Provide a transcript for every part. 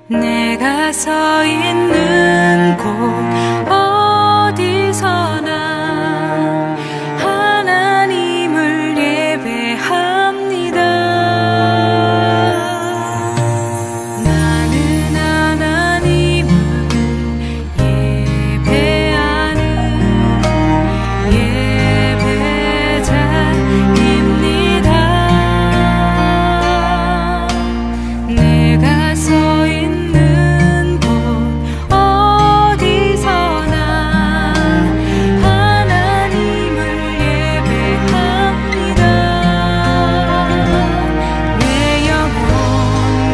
내가 서 있는 곳 어디서나 하나님을 예배합니다. 나는 하나님을 예배하는 예배자입니다. 내가 서 있는 곳 어디서나 하나님을 예배합니다. 내 영혼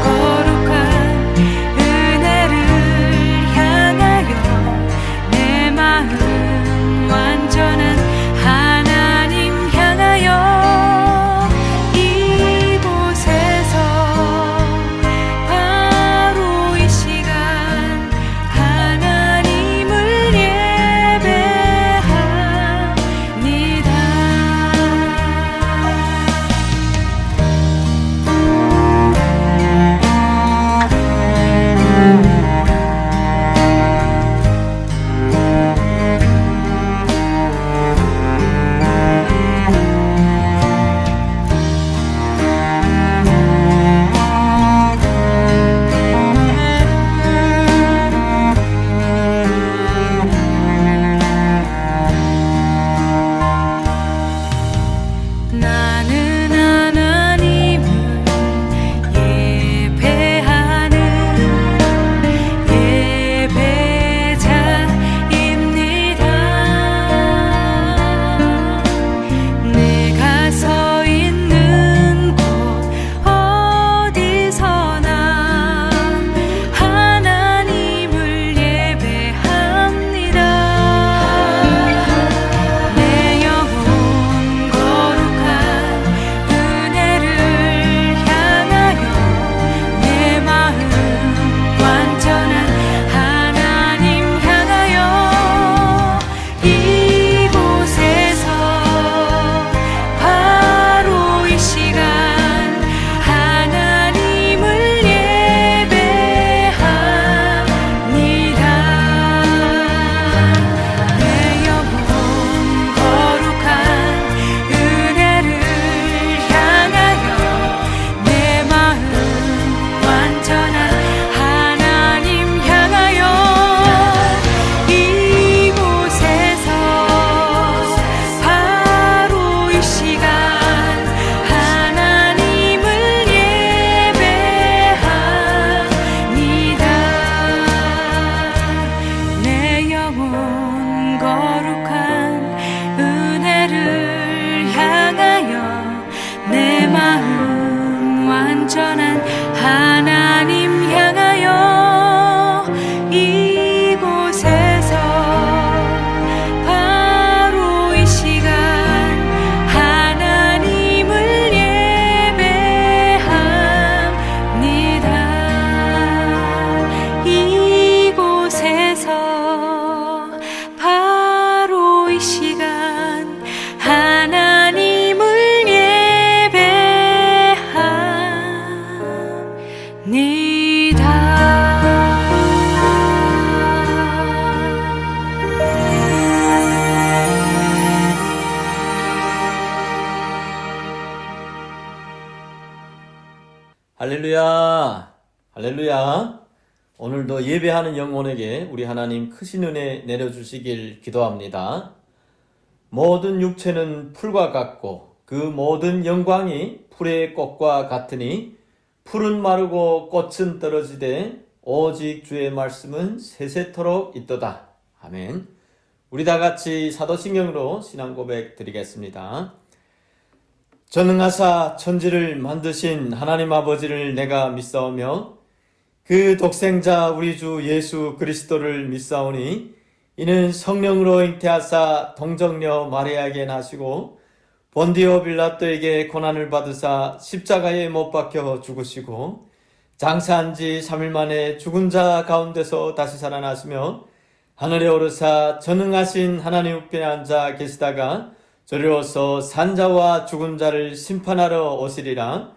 거룩한 은혜를 향하여 내 마음 완전한 하나님 향하여 이곳에서 바로 이 시간 하나님을 나는 하나님을 예배하는 예배자입니다. 내가 서 있는 곳 어디서나 하나님을 예배합니다. 내 영혼 거룩한 은혜를 향하여 내 마음 완전한 하나님 향하여 이곳에서 바로 이 시간 하나님을 예배합니다. 내 영혼 거룩한 은혜를 향하여 내 마음 완전한 하나님 향하여 이곳에서 바로 이 시간 하나님을 예배합니다. 내 영혼 거룩한 은혜를 향하여 내 마음 완전한 하나님 향하여 이곳에서 바로 이 시간 하나님을 예배합니다. 이곳에서 바로 이 시간 하나님을 할렐루야, 할렐루야. 오늘도 예배하는 영혼에게 우리 하나님 크신 은혜 내려주시길 기도합니다. 모든 육체는 풀과 같고 그 모든 영광이 풀의 꽃과 같으니 풀은 마르고 꽃은 떨어지되 오직 주의 말씀은 세세토록 있도다. 아멘. 우리 다 같이 사도신경으로 신앙 고백 드리겠습니다. 전능하사 천지를 만드신 하나님 아버지를 내가 믿사오며 그 독생자 우리 주 예수 그리스도를 믿사오니 이는 성령으로 잉태하사 동정녀 마리아에게 나시고 본디오 빌라토에게 고난을 받으사 십자가에 못 박혀 죽으시고 장사한 지 3일 만에 죽은 자 가운데서 다시 살아나시며 하늘에 오르사 전능하신 하나님 우편에 앉아 계시다가 저리로서 산자와 죽은 자를 심판하러 오시리라.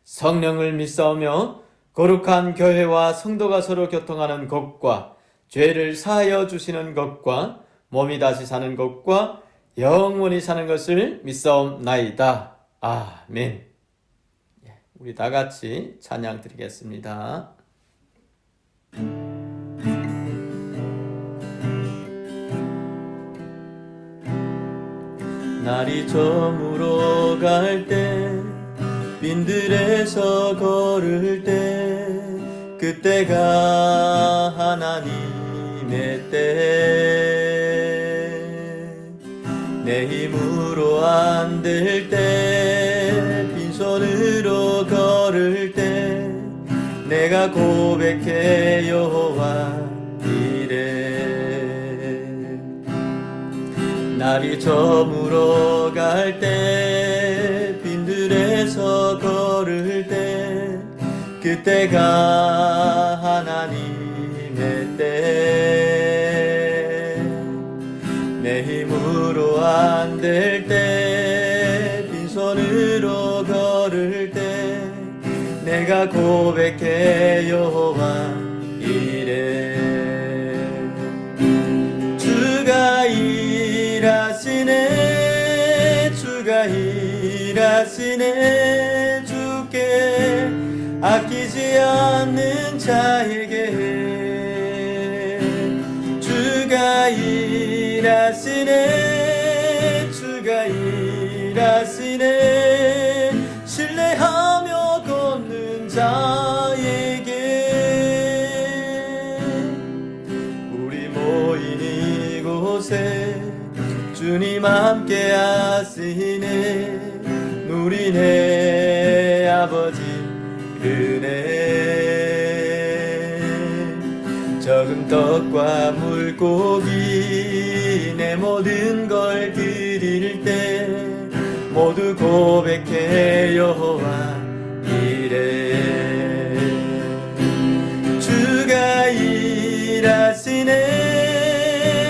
성령을 믿사오며 거룩한 교회와 성도가 서로 교통하는 것과 죄를 사하여 주시는 것과 몸이 다시 사는 것과 영원히 사는 것을 믿사옵나이다. 아멘. 우리 다 같이 찬양 드리겠습니다. 날이 저물어 갈 때 빈들에서 걸을 때 그때가 하나님의 때 내 힘으로 안 될 때 빈손으로 걸을 때 내가 고백해 여호와 이래 날이 저물어 갈 때 빈들에서 걸을 때 그때가 하나님의 때 내 힘으로 안 될 때 빈손으로 걸을 때 내가 고백해 여호와 이래 주가 일하시네 주가 일하시네 주께 아끼지 않는 자에게 주가 일하시네 주가 일하시네 신뢰하며 걷는 자에게 우리 모인 이곳에 주님 함께 하시네 누리네 아버지 은혜 적은 떡과 물고기 내 모든 걸 드릴 때 모두 고백해 여호와 이래 주가 일하시네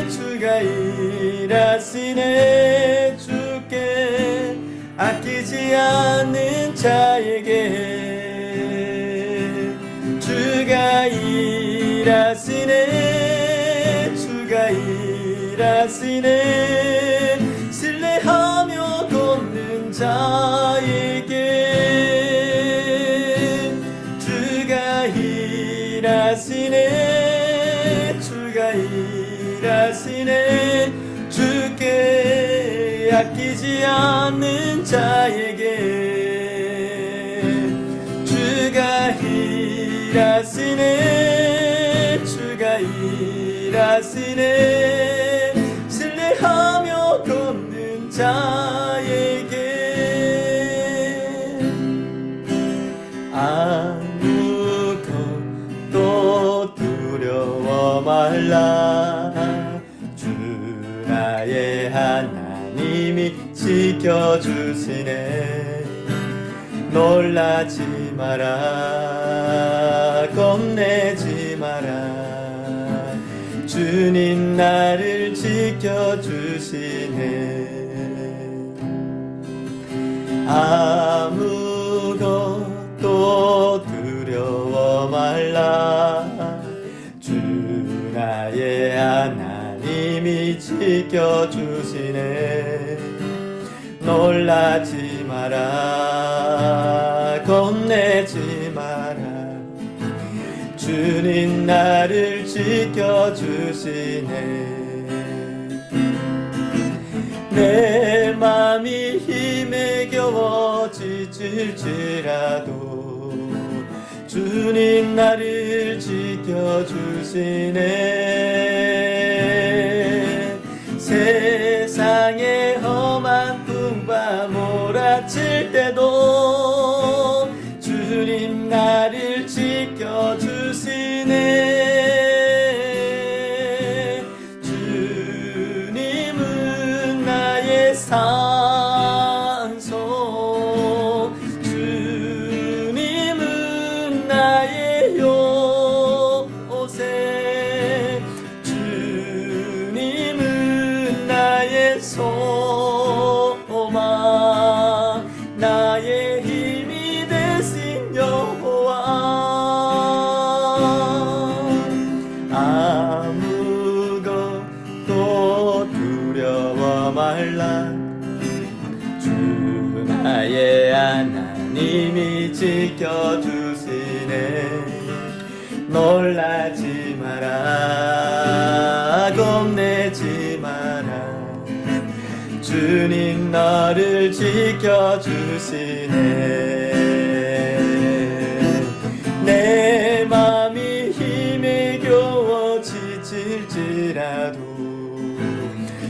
주가 일하시네 주께 아끼지 않는 자에게 주가 일하시네 주가 일하시네 신뢰하며 걷는 자에게 주가 일하시네 주가 일하시네 주께 아끼지 않는 자에게 주가 일하시네 주가 일하시네 신뢰하며 걷는 자에게 아무것도 두려워 말라 주 나의 하나님이 지켜주시네 놀라지 마라 겁내지 마라 주님 나를 지켜주시네 아무것도 두려워 말라 주 나의 하나님이 지켜주시네 놀라지 마라 겁내지 마라 주님 나를 지켜주시네 내 맘이 힘에 겨워 지칠지라도 주님 나를 지켜주시네 세상에 험한 풍파 몰아칠 때도 주님 나를 지켜주시네 주님은 나의 산소 주님은 나의 요새 주님은 나의 소망 나의 힘 지켜주시네. 놀라지 마라, 겁내지 마라, 주님 너를 지켜주시네. 내 맘이 힘에 겨워 지칠지라도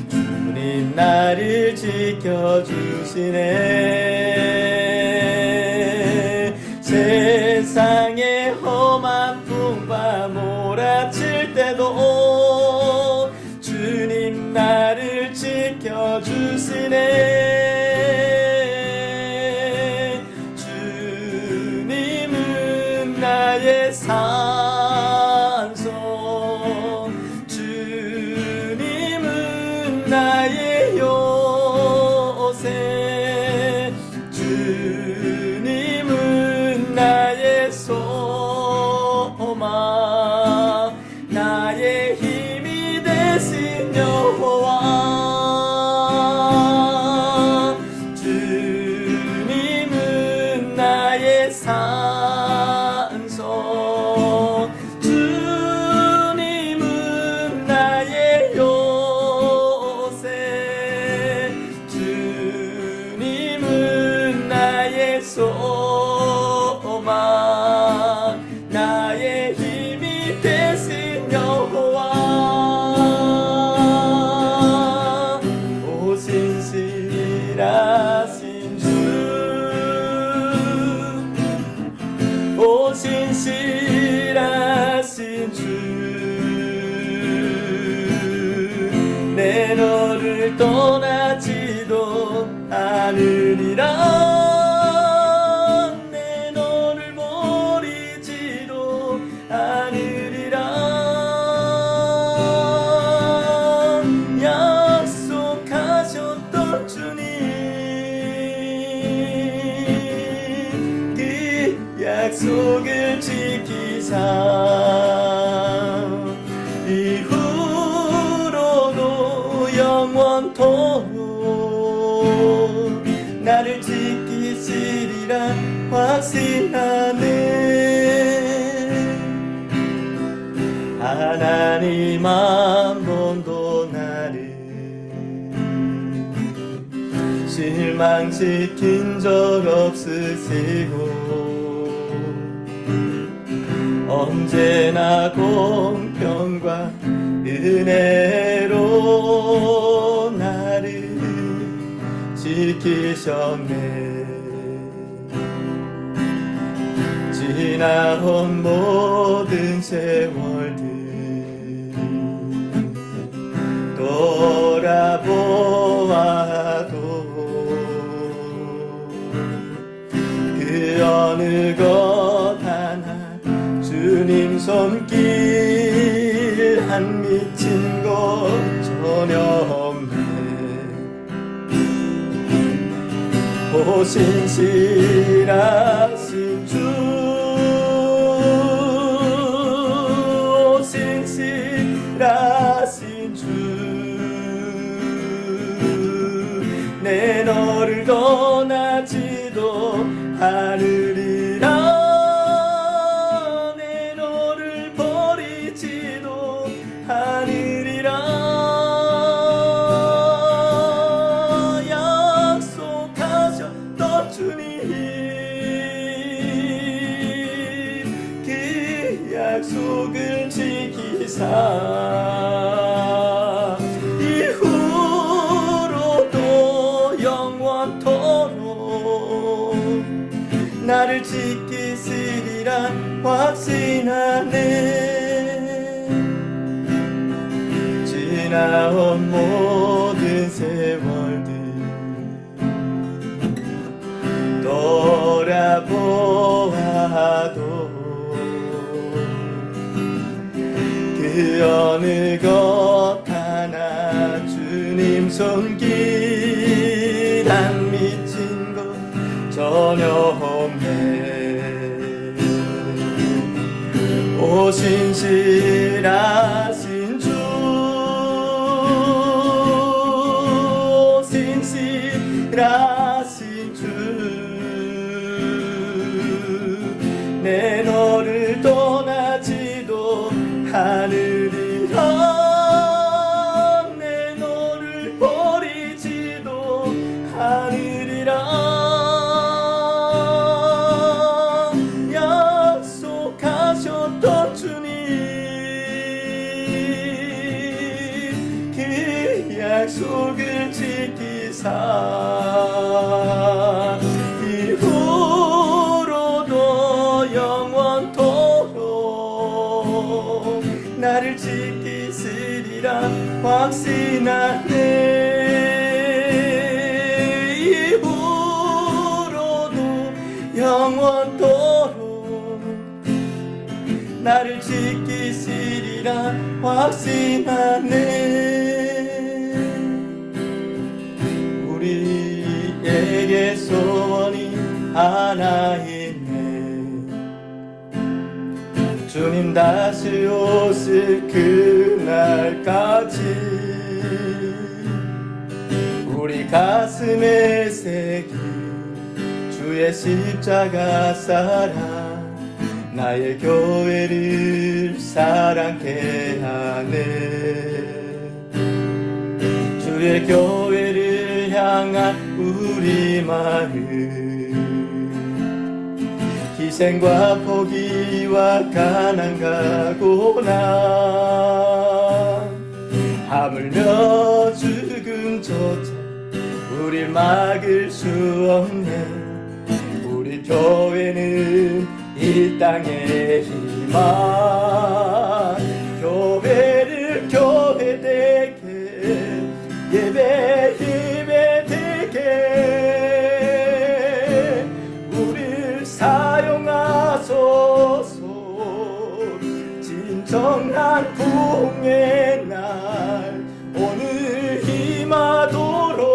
주님 나를 지켜주시네. 세상에 험한 풍파 몰아칠 때도 주님 나를 지켜주시네. 주님은 나의 산소, 주님은 나의 요새, 주님은 나의 소망, 나의 힘이 되신 여호와. 주님은 나의 산소, 주님은 나의 요새, 주님은 나의 소망, 나의 힘이 되신 여호와. 오 신실하신 주, 오 신실하신 주, 내 너를 떠나지도 않으리라, 내 너를 버리지도 않으리라. 약속하셨던 주님, 그 약속을 지키사 이후로도 영원토록 나를 지키시리라 확신하네. 하나님 한 번도 나를 실망시킨 적 없으시고 언제나 공평과 은혜로 나를 지키셨네. 지나온 모든 세월들 돌아보아도 그 어느 것 하나 주님 손길 안 미친 것 전혀 없네. 오 신실하신 주, 오 신실하신 주, 내 너를 떠나지도 않으리라, 내 너를 버리지도 않으리라. 약속하셨던 주님, 그 약속을 지키사 이후로도 영원토록 나를 지키시리라 확신하네. 지나온 모든 세월들 돌아보아도 그 어느 것 하나 주님 손길 안 미친 것 전혀 없네. 오 신실하신 주, 오 신실하신 주, 하늘이라 내 너를 버리지도 않으리라 약속하셨던 주님 그 약속을 지키사 이후로도 영원토록 나를 지키시리라 확신하네 이후로도 영원토록 나를 지키시리라 확신하네 우리에게 소원이 하나 있네 주님 다시 오실 그날까지 우리 가슴에 새긴 주의 십자가 사랑 나의 교회를 사랑케 하네 주의 교회를 향한 우리 마음 희생과 포기와 가난 각오나 하물며 죽음조차 우릴 막을 수 없네 우리 교회는 이 땅의 희망 교회를 교회되게 예배되게 우릴 사용하소서 진정한 부흥의 날 오늘 임하도록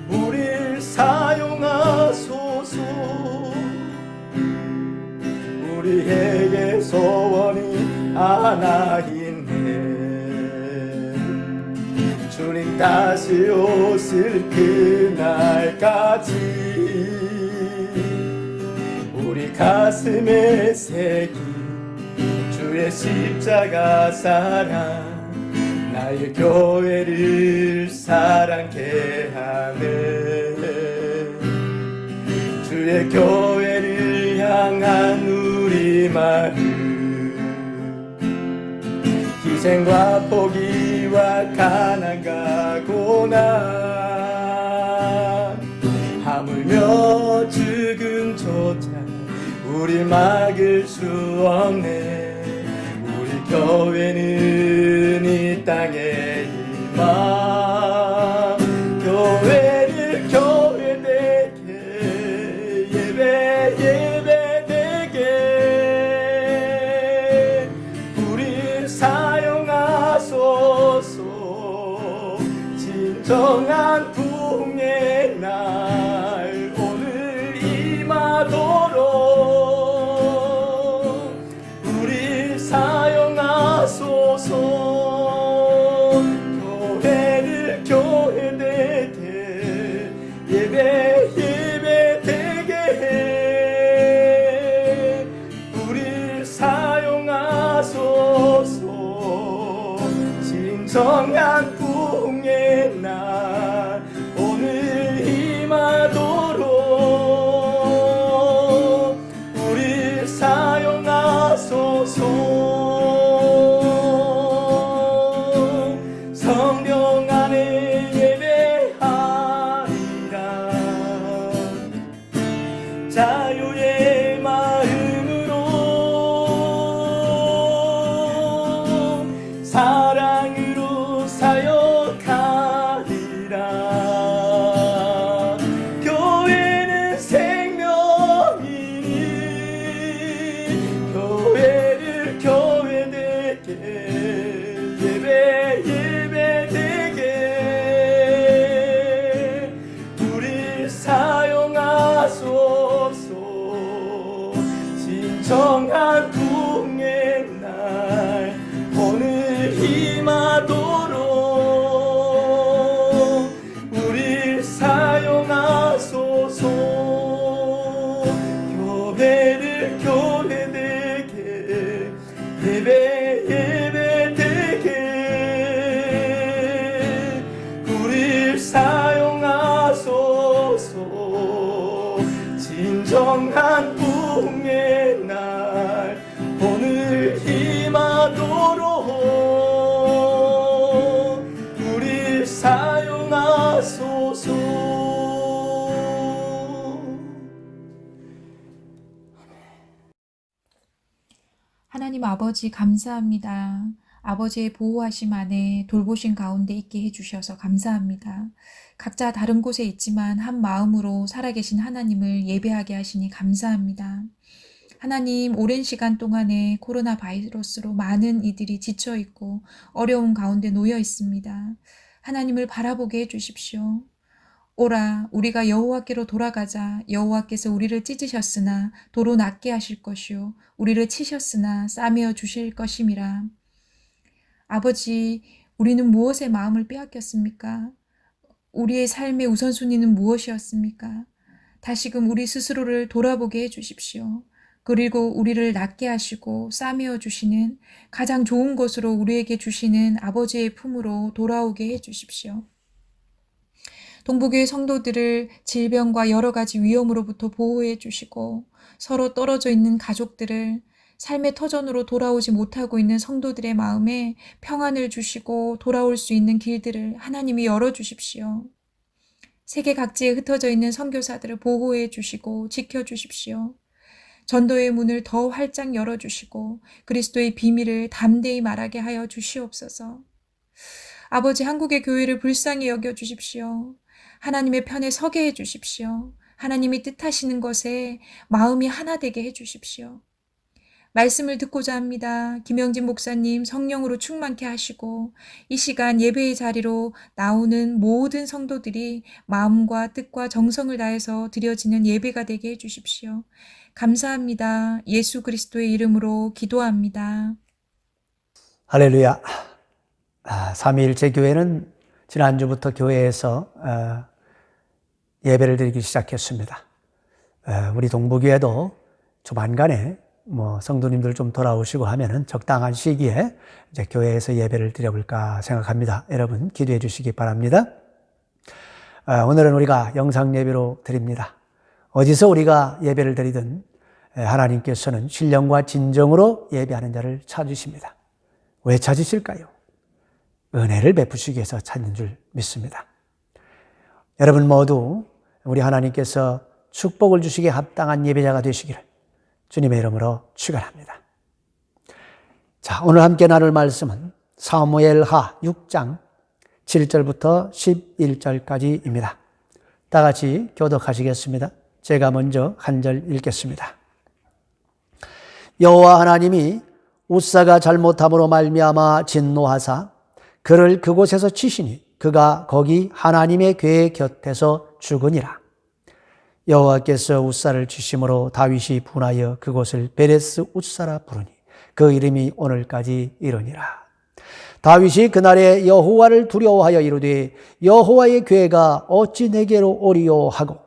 우릴 사용하소서 우리에게 소원이 하나 있네 주님 다시 오실 그날까지 우리 가슴에 새긴 주의 십자가 사랑 나의 교회를 사랑케 하네 주의 교회를 향한 우리 마음 희생과 포기와 가난 각오나 하물며 죽음조차 우릴 막을 수 없네 우리 교회는 이 땅의 희망 교회를 교회되게 예배되게 우릴 사용하소서 진정한 부흥의 날 오늘 임하도록 우릴 사용하소서 교회를 교회되게 예배되게 우릴 사용하소서 진정한 부흥의 날 오늘 임하도록 우릴 사용하소서 성령 안에 예배하리라 자유의 마음으로 사랑으로 사역하리라 교회는 생명이니 교회를 교회되게 예배되게 우릴 사용하소서 진정한 부흥의 날 오늘 임하도록 우릴 사용하소서 교회를 교회되게 오늘 임하도록 우리 사용하소서. 하나님 아버지 감사합니다. 아버지의 보호하심 안에 돌보신 가운데 있게 해주셔서 감사합니다. 각자 다른 곳에 있지만 한 마음으로 살아계신 하나님을 예배하게 하시니 감사합니다. 하나님, 오랜 시간 동안에 코로나 바이러스로 많은 이들이 지쳐있고 어려운 가운데 놓여 있습니다. 하나님을 바라보게 해주십시오. 오라, 우리가 여호와께로 돌아가자. 여호와께서 우리를 찢으셨으나 도로 낫게 하실 것이요 우리를 치셨으나 싸매어 주실 것임이라. 아버지, 우리는 무엇에 마음을 빼앗겼습니까? 우리의 삶의 우선순위는 무엇이었습니까? 다시금 우리 스스로를 돌아보게 해주십시오. 그리고 우리를 낫게 하시고 싸매어 주시는 가장 좋은 것으로 우리에게 주시는 아버지의 품으로 돌아오게 해주십시오. 동부교회 성도들을 질병과 여러 가지 위험으로부터 보호해 주시고 서로 떨어져 있는 가족들을 삶의 터전으로 돌아오지 못하고 있는 성도들의 마음에 평안을 주시고 돌아올 수 있는 길들을 하나님이 열어주십시오. 세계 각지에 흩어져 있는 선교사들을 보호해 주시고 지켜주십시오. 전도의 문을 더 활짝 열어주시고 그리스도의 비밀을 담대히 말하게 하여 주시옵소서. 아버지, 한국의 교회를 불쌍히 여겨주십시오. 하나님의 편에 서게 해주십시오. 하나님이 뜻하시는 것에 마음이 하나 되게 해주십시오. 말씀을 듣고자 합니다. 김영진 목사님 성령으로 충만케 하시고 이 시간 예배의 자리로 나오는 모든 성도들이 마음과 뜻과 정성을 다해서 드려지는 예배가 되게 해주십시오. 감사합니다. 예수 그리스도의 이름으로 기도합니다. 할렐루야. 삼위일체 교회는 지난주부터 교회에서 예배를 드리기 시작했습니다. 우리 동부교회도 조만간에 성도님들 좀 돌아오시고 하면은 적당한 시기에 이제 교회에서 예배를 드려볼까 생각합니다. 여러분 기도해 주시기 바랍니다. 오늘은 우리가 영상 예배로 드립니다. 어디서 우리가 예배를 드리든 하나님께서는 신령과 진정으로 예배하는 자를 찾으십니다. 왜 찾으실까요? 은혜를 베푸시기 위해서 찾는 줄 믿습니다. 여러분 모두 우리 하나님께서 축복을 주시기에 합당한 예배자가 되시기를 주님의 이름으로 축원합니다. 자, 오늘 함께 나눌 말씀은 사무엘하 6장 7절부터 11절까지입니다. 다 같이 교독하시겠습니다. 제가 먼저 한 절 읽겠습니다. 여호와 하나님이 웃사가 잘못함으로 말미암아 진노하사 그를 그곳에서 치시니 그가 거기 하나님의 궤 곁에서 죽으니라. 여호와께서 웃사를 치심으로 다윗이 분하여 그곳을 베레스 웃사라 부르니 그 이름이 오늘까지 이르니라. 다윗이 그날에 여호와를 두려워하여 이르되 여호와의 궤가 어찌 내게로 오리요 하고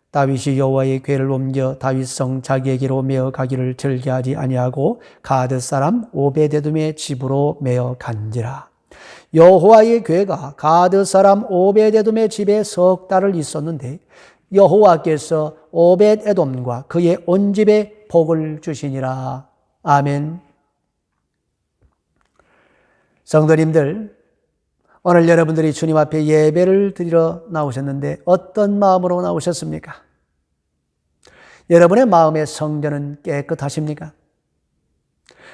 다윗이 여호와의 궤를 옮겨 다윗성 자기에게로 메어 가기를 즐겨하지 아니하고 가드 사람 오베데돔의 집으로 메어 간지라. 여호와의 궤가 가드 사람 오베데돔의 집에 석 달을 있었는데 여호와께서 오벳에돔과 그의 온 집에 복을 주시니라. 아멘. 성도님들, 오늘 여러분들이 주님 앞에 예배를 드리러 나오셨는데 어떤 마음으로 나오셨습니까? 여러분의 마음의 성전은 깨끗하십니까?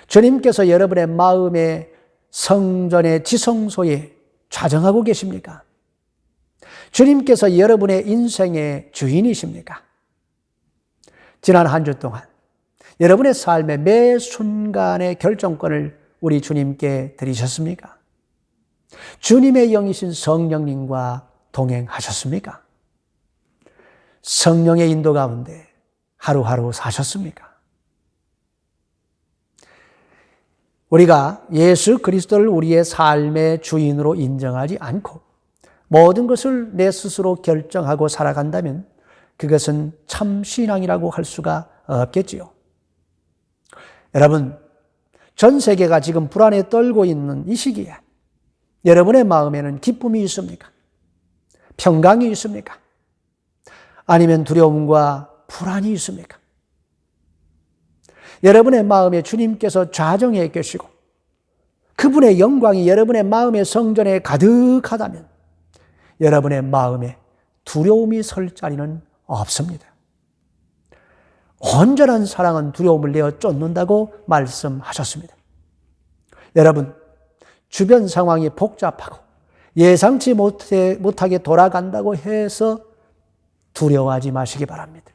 주님께서 여러분의 마음의 성전의 지성소에 좌정하고 계십니까? 주님께서 여러분의 인생의 주인이십니까? 지난 한 주 동안 여러분의 삶의 매 순간의 결정권을 우리 주님께 드리셨습니까? 주님의 영이신 성령님과 동행하셨습니까? 성령의 인도 가운데 하루하루 사셨습니까? 우리가 예수 그리스도를 우리의 삶의 주인으로 인정하지 않고 모든 것을 내 스스로 결정하고 살아간다면 그것은 참 신앙이라고 할 수가 없겠지요. 여러분, 전 세계가 지금 불안에 떨고 있는 이 시기에 여러분의 마음에는 기쁨이 있습니까? 평강이 있습니까? 아니면 두려움과 불안이 있습니까? 여러분의 마음에 주님께서 좌정해 계시고 그분의 영광이 여러분의 마음의 성전에 가득하다면 여러분의 마음에 두려움이 설 자리는 없습니다. 온전한 사랑은 두려움을 내어 쫓는다고 말씀하셨습니다. 여러분, 주변 상황이 복잡하고 예상치 못하게 돌아간다고 해서 두려워하지 마시기 바랍니다.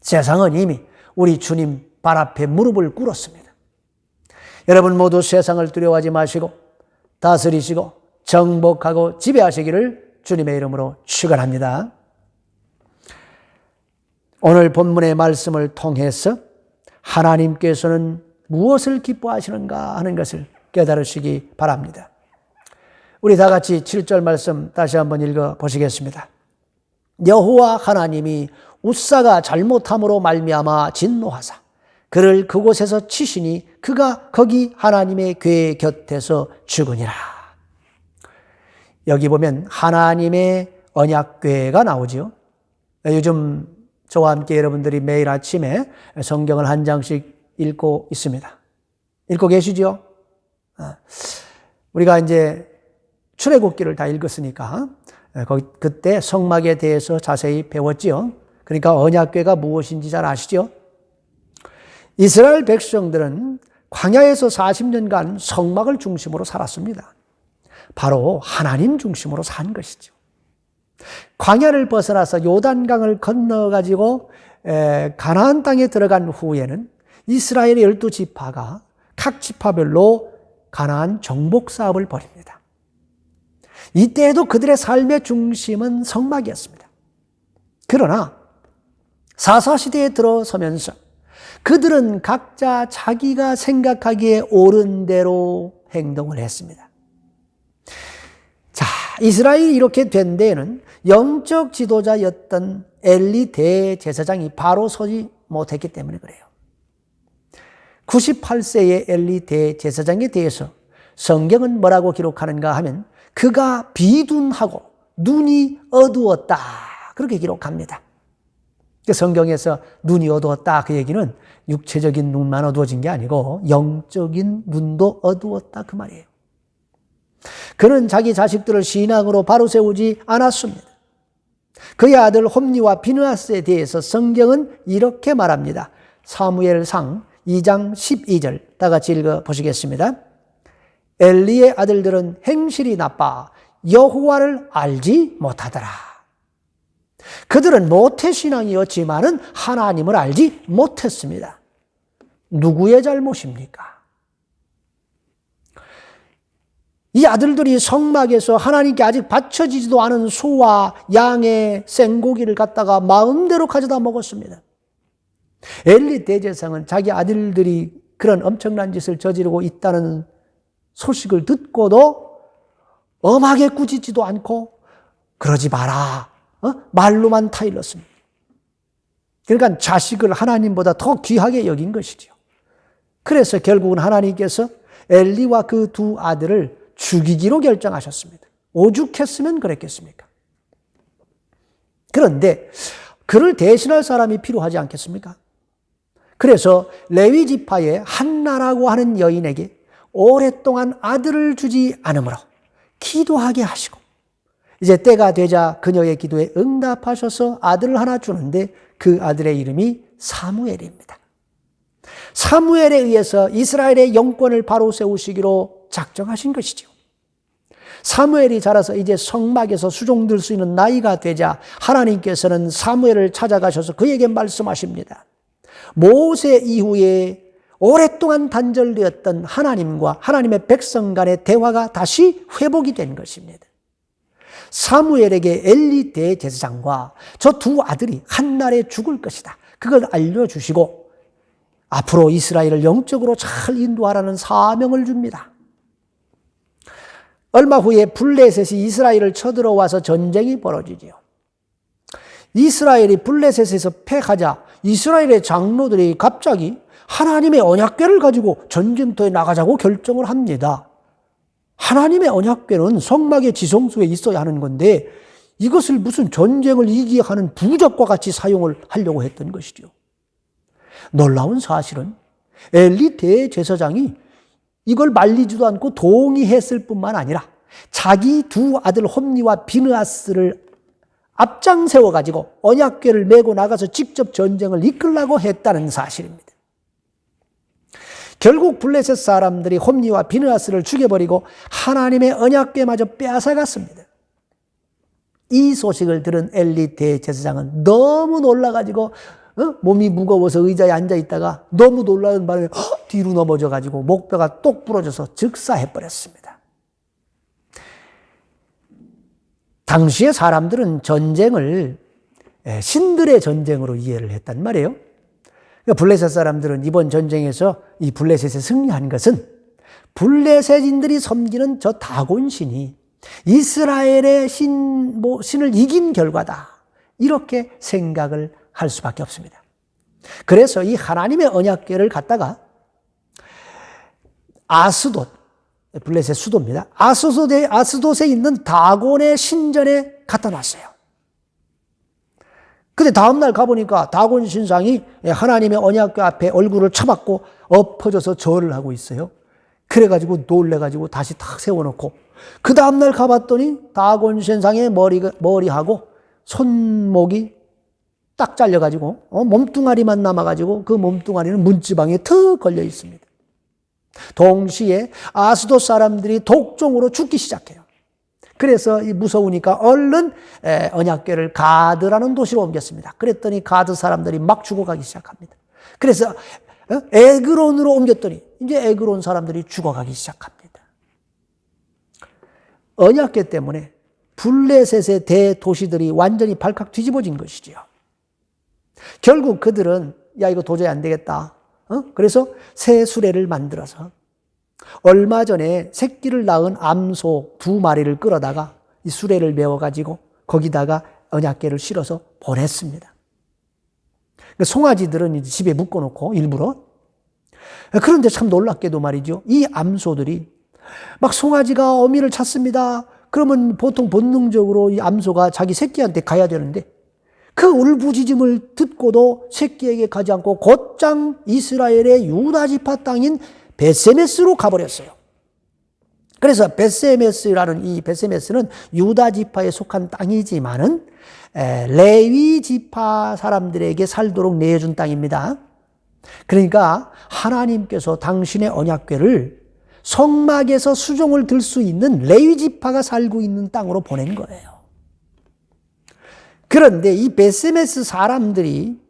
세상은 이미 우리 주님 발 앞에 무릎을 꿇었습니다. 여러분 모두 세상을 두려워하지 마시고 다스리시고 정복하고 지배하시기를 주님의 이름으로 축원합니다. 오늘 본문의 말씀을 통해서 하나님께서는 무엇을 기뻐하시는가 하는 것을 깨달으시기 바랍니다. 우리 다 같이 7절 말씀 다시 한번 읽어 보시겠습니다. 여호와 하나님이 웃사가 잘못함으로 말미암아 진노하사 그를 그곳에서 치시니 그가 거기 하나님의 궤 곁에서 죽으니라. 여기 보면 하나님의 언약궤가 나오죠. 요즘 저와 함께 여러분들이 매일 아침에 성경을 한 장씩 읽고 있습니다. 읽고 계시죠? 우리가 이제 출애굽기를 다 읽었으니까 그때 성막에 대해서 자세히 배웠지요. 그러니까 언약궤가 무엇인지 잘 아시죠? 이스라엘 백성들은 광야에서 40년간 성막을 중심으로 살았습니다. 바로 하나님 중심으로 산 것이죠. 광야를 벗어나서 요단강을 건너가지고 가나안 땅에 들어간 후에는 이스라엘의 12지파가 각 지파별로 가나안 정복 사업을 벌입니다. 이때에도 그들의 삶의 중심은 성막이었습니다. 그러나 사사시대에 들어서면서 그들은 각자 자기가 생각하기에 옳은 대로 행동을 했습니다. 자, 이스라엘이 이렇게 된 데에는 영적 지도자였던 엘리 대제사장이 바로 서지 못했기 때문에 그래요. 98세의 엘리 대제사장에 대해서 성경은 뭐라고 기록하는가 하면 그가 비둔하고 눈이 어두웠다 그렇게 기록합니다. 성경에서 눈이 어두웠다 그 얘기는 육체적인 눈만 어두워진 게 아니고 영적인 눈도 어두웠다 그 말이에요. 그는 자기 자식들을 신앙으로 바로 세우지 않았습니다. 그의 아들 홈니와 비느하스에 대해서 성경은 이렇게 말합니다. 사무엘상 2장 12절 다 같이 읽어 보시겠습니다. 엘리의 아들들은 행실이 나빠 여호와를 알지 못하더라. 그들은 모태신앙이었지만은 하나님을 알지 못했습니다. 누구의 잘못입니까? 이 아들들이 성막에서 하나님께 아직 바쳐지지도 않은 소와 양의 생고기를 갖다가 마음대로 가져다 먹었습니다. 엘리 대제사장은 자기 아들들이 그런 엄청난 짓을 저지르고 있다는 소식을 듣고도 엄하게 꾸짖지도 않고 그러지 마라 말로만 타일렀습니다. 그러니까 자식을 하나님보다 더 귀하게 여긴 것이죠. 그래서 결국은 하나님께서 엘리와 그 두 아들을 죽이기로 결정하셨습니다. 오죽했으면 그랬겠습니까? 그런데 그를 대신할 사람이 필요하지 않겠습니까? 그래서 레위 지파의 한나라고 하는 여인에게 오랫동안 아들을 주지 않으므로 기도하게 하시고 이제 때가 되자 그녀의 기도에 응답하셔서 아들을 하나 주는데 그 아들의 이름이 사무엘입니다. 사무엘에 의해서 이스라엘의 영권을 바로 세우시기로 작정하신 것이죠. 사무엘이 자라서 이제 성막에서 수종들 수 있는 나이가 되자 하나님께서는 사무엘을 찾아가셔서 그에게 말씀하십니다. 모세 이후에 오랫동안 단절되었던 하나님과 하나님의 백성 간의 대화가 다시 회복이 된 것입니다. 사무엘에게 엘리 대제사장과 저 두 아들이 한날에 죽을 것이다. 그걸 알려주시고 앞으로 이스라엘을 영적으로 잘 인도하라는 사명을 줍니다. 얼마 후에 블레셋이 이스라엘을 쳐들어와서 전쟁이 벌어지죠. 이스라엘이 블레셋에서 패하자 이스라엘의 장로들이 갑자기 하나님의 언약궤를 가지고 전쟁터에 나가자고 결정을 합니다. 하나님의 언약궤는 성막의 지성소에 있어야 하는 건데 이것을 무슨 전쟁을 이기게 하는 부적과 같이 사용을 하려고 했던 것이죠. 놀라운 사실은 엘리 대제사장이 이걸 말리지도 않고 동의했을 뿐만 아니라 자기 두 아들 홈니와 비느하스를 앞장 세워가지고 언약궤를 메고 나가서 직접 전쟁을 이끌라고 했다는 사실입니다. 결국 블레셋 사람들이 홈니와 비느하스를 죽여버리고 하나님의 언약궤마저 빼앗아갔습니다. 이 소식을 들은 엘리 대제사장은 너무 놀라가지고 몸이 무거워서 의자에 앉아있다가 너무 놀라는 바람에 뒤로 넘어져가지고 목뼈가 똑 부러져서 즉사해버렸습니다. 당시의 사람들은 전쟁을 신들의 전쟁으로 이해를 했단 말이에요. 블레셋 사람들은 이번 전쟁에서 이 블레셋에 승리한 것은 블레셋인들이 섬기는 저 다곤 신이 이스라엘의 신을 이긴 결과다. 이렇게 생각을 할 수밖에 없습니다. 그래서 이 하나님의 언약궤를 갖다가 아스돗, 블레셋 수도입니다. 아스돗에 있는 다곤의 신전에 갖다 놨어요. 근데 다음날 가보니까 다곤 신상이 하나님의 언약궤 앞에 얼굴을 쳐박고 엎어져서 절을 하고 있어요. 그래가지고 놀래가지고 다시 탁 세워놓고 그 다음날 가봤더니 다곤 신상의 머리하고 손목이 딱 잘려가지고 몸뚱아리만 남아가지고 그 몸뚱아리는 문지방에 턱 걸려 있습니다. 동시에 아스돗 사람들이 독종으로 죽기 시작해요. 그래서 무서우니까 얼른 언약궤를 가드라는 도시로 옮겼습니다. 그랬더니 가드 사람들이 막 죽어가기 시작합니다. 그래서 에그론으로 옮겼더니 이제 에그론 사람들이 죽어가기 시작합니다. 언약궤 때문에 블레셋의 대도시들이 완전히 발칵 뒤집어진 것이지요. 결국 그들은 야 이거 도저히 안 되겠다. 그래서 새 수레를 만들어서 얼마 전에 새끼를 낳은 암소 2마리를 끌어다가 이 수레를 메워가지고 거기다가 언약궤를 실어서 보냈습니다. 송아지들은 이제 집에 묶어놓고 일부러. 그런데 참 놀랍게도 말이죠. 이 암소들이 막 송아지가 어미를 찾습니다. 그러면 보통 본능적으로 이 암소가 자기 새끼한테 가야 되는데 그 울부짖음을 듣고도 새끼에게 가지 않고 곧장 이스라엘의 유다 지파 땅인 베세메스로 가버렸어요. 그래서 베세메스라는 이 베세메스는 유다 지파에 속한 땅이지만은 레위 지파 사람들에게 살도록 내준 땅입니다. 그러니까 하나님께서 당신의 언약궤를 성막에서 수종을 들 수 있는 레위 지파가 살고 있는 땅으로 보낸 거예요. 그런데 이 베세메스 사람들이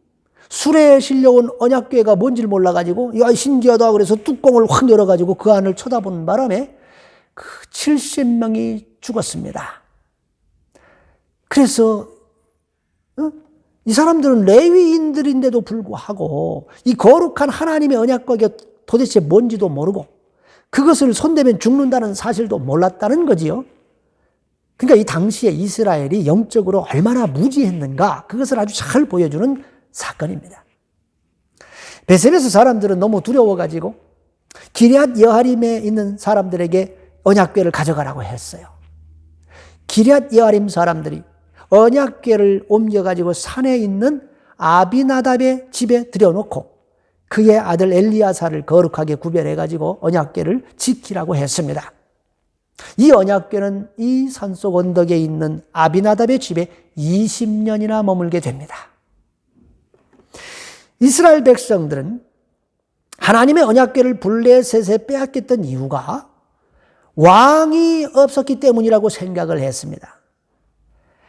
수레에 실려온 언약궤가 뭔지를 몰라가지고 야 신기하다 그래서 뚜껑을 확 열어가지고 그 안을 쳐다보는 바람에 그 70명이 죽었습니다. 그래서 이 사람들은 레위인들인데도 불구하고 이 거룩한 하나님의 언약궤가 도대체 뭔지도 모르고 그것을 손대면 죽는다는 사실도 몰랐다는 거지요. 그러니까 이 당시에 이스라엘이 영적으로 얼마나 무지했는가 그것을 아주 잘 보여주는 사건입니다. 베세메스 사람들은 너무 두려워가지고 기럇 여하림에 있는 사람들에게 언약궤를 가져가라고 했어요. 기럇 여하림 사람들이 언약궤를 옮겨가지고 산에 있는 아비나답의 집에 들여놓고 그의 아들 엘리야사를 거룩하게 구별해가지고 언약궤를 지키라고 했습니다. 이 언약궤는 이 산속 언덕에 있는 아비나답의 집에 20년이나 머물게 됩니다. 이스라엘 백성들은 하나님의 언약궤를 블레셋에 빼앗겼던 이유가 왕이 없었기 때문이라고 생각을 했습니다.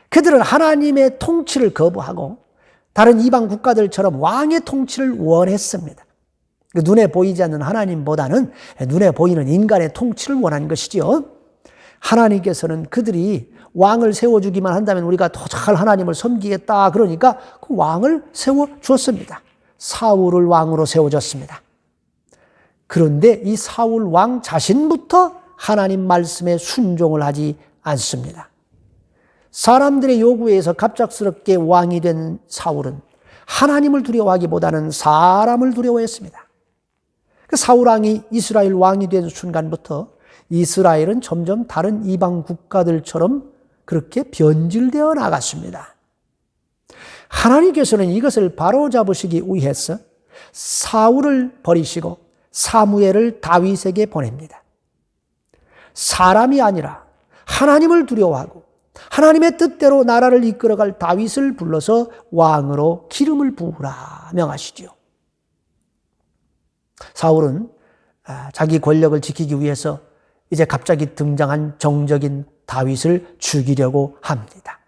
그들은 하나님의 통치를 거부하고 다른 이방 국가들처럼 왕의 통치를 원했습니다. 눈에 보이지 않는 하나님보다는 눈에 보이는 인간의 통치를 원한 것이죠. 하나님께서는 그들이 왕을 세워주기만 한다면 우리가 더 잘 하나님을 섬기겠다 그러니까 그 왕을 세워주었습니다. 사울을 왕으로 세워줬습니다. 그런데 이 사울 왕 자신부터 하나님 말씀에 순종을 하지 않습니다. 사람들의 요구에 의해서 갑작스럽게 왕이 된 사울은 하나님을 두려워하기보다는 사람을 두려워했습니다. 그 사울 왕이 이스라엘 왕이 된 순간부터 이스라엘은 점점 다른 이방 국가들처럼 그렇게 변질되어 나갔습니다. 하나님께서는 이것을 바로잡으시기 위해서 사울을 버리시고 사무엘을 다윗에게 보냅니다. 사람이 아니라 하나님을 두려워하고 하나님의 뜻대로 나라를 이끌어갈 다윗을 불러서 왕으로 기름을 부으라 명하시지요. 사울은 자기 권력을 지키기 위해서 이제 갑자기 등장한 정적인 다윗을 죽이려고 합니다.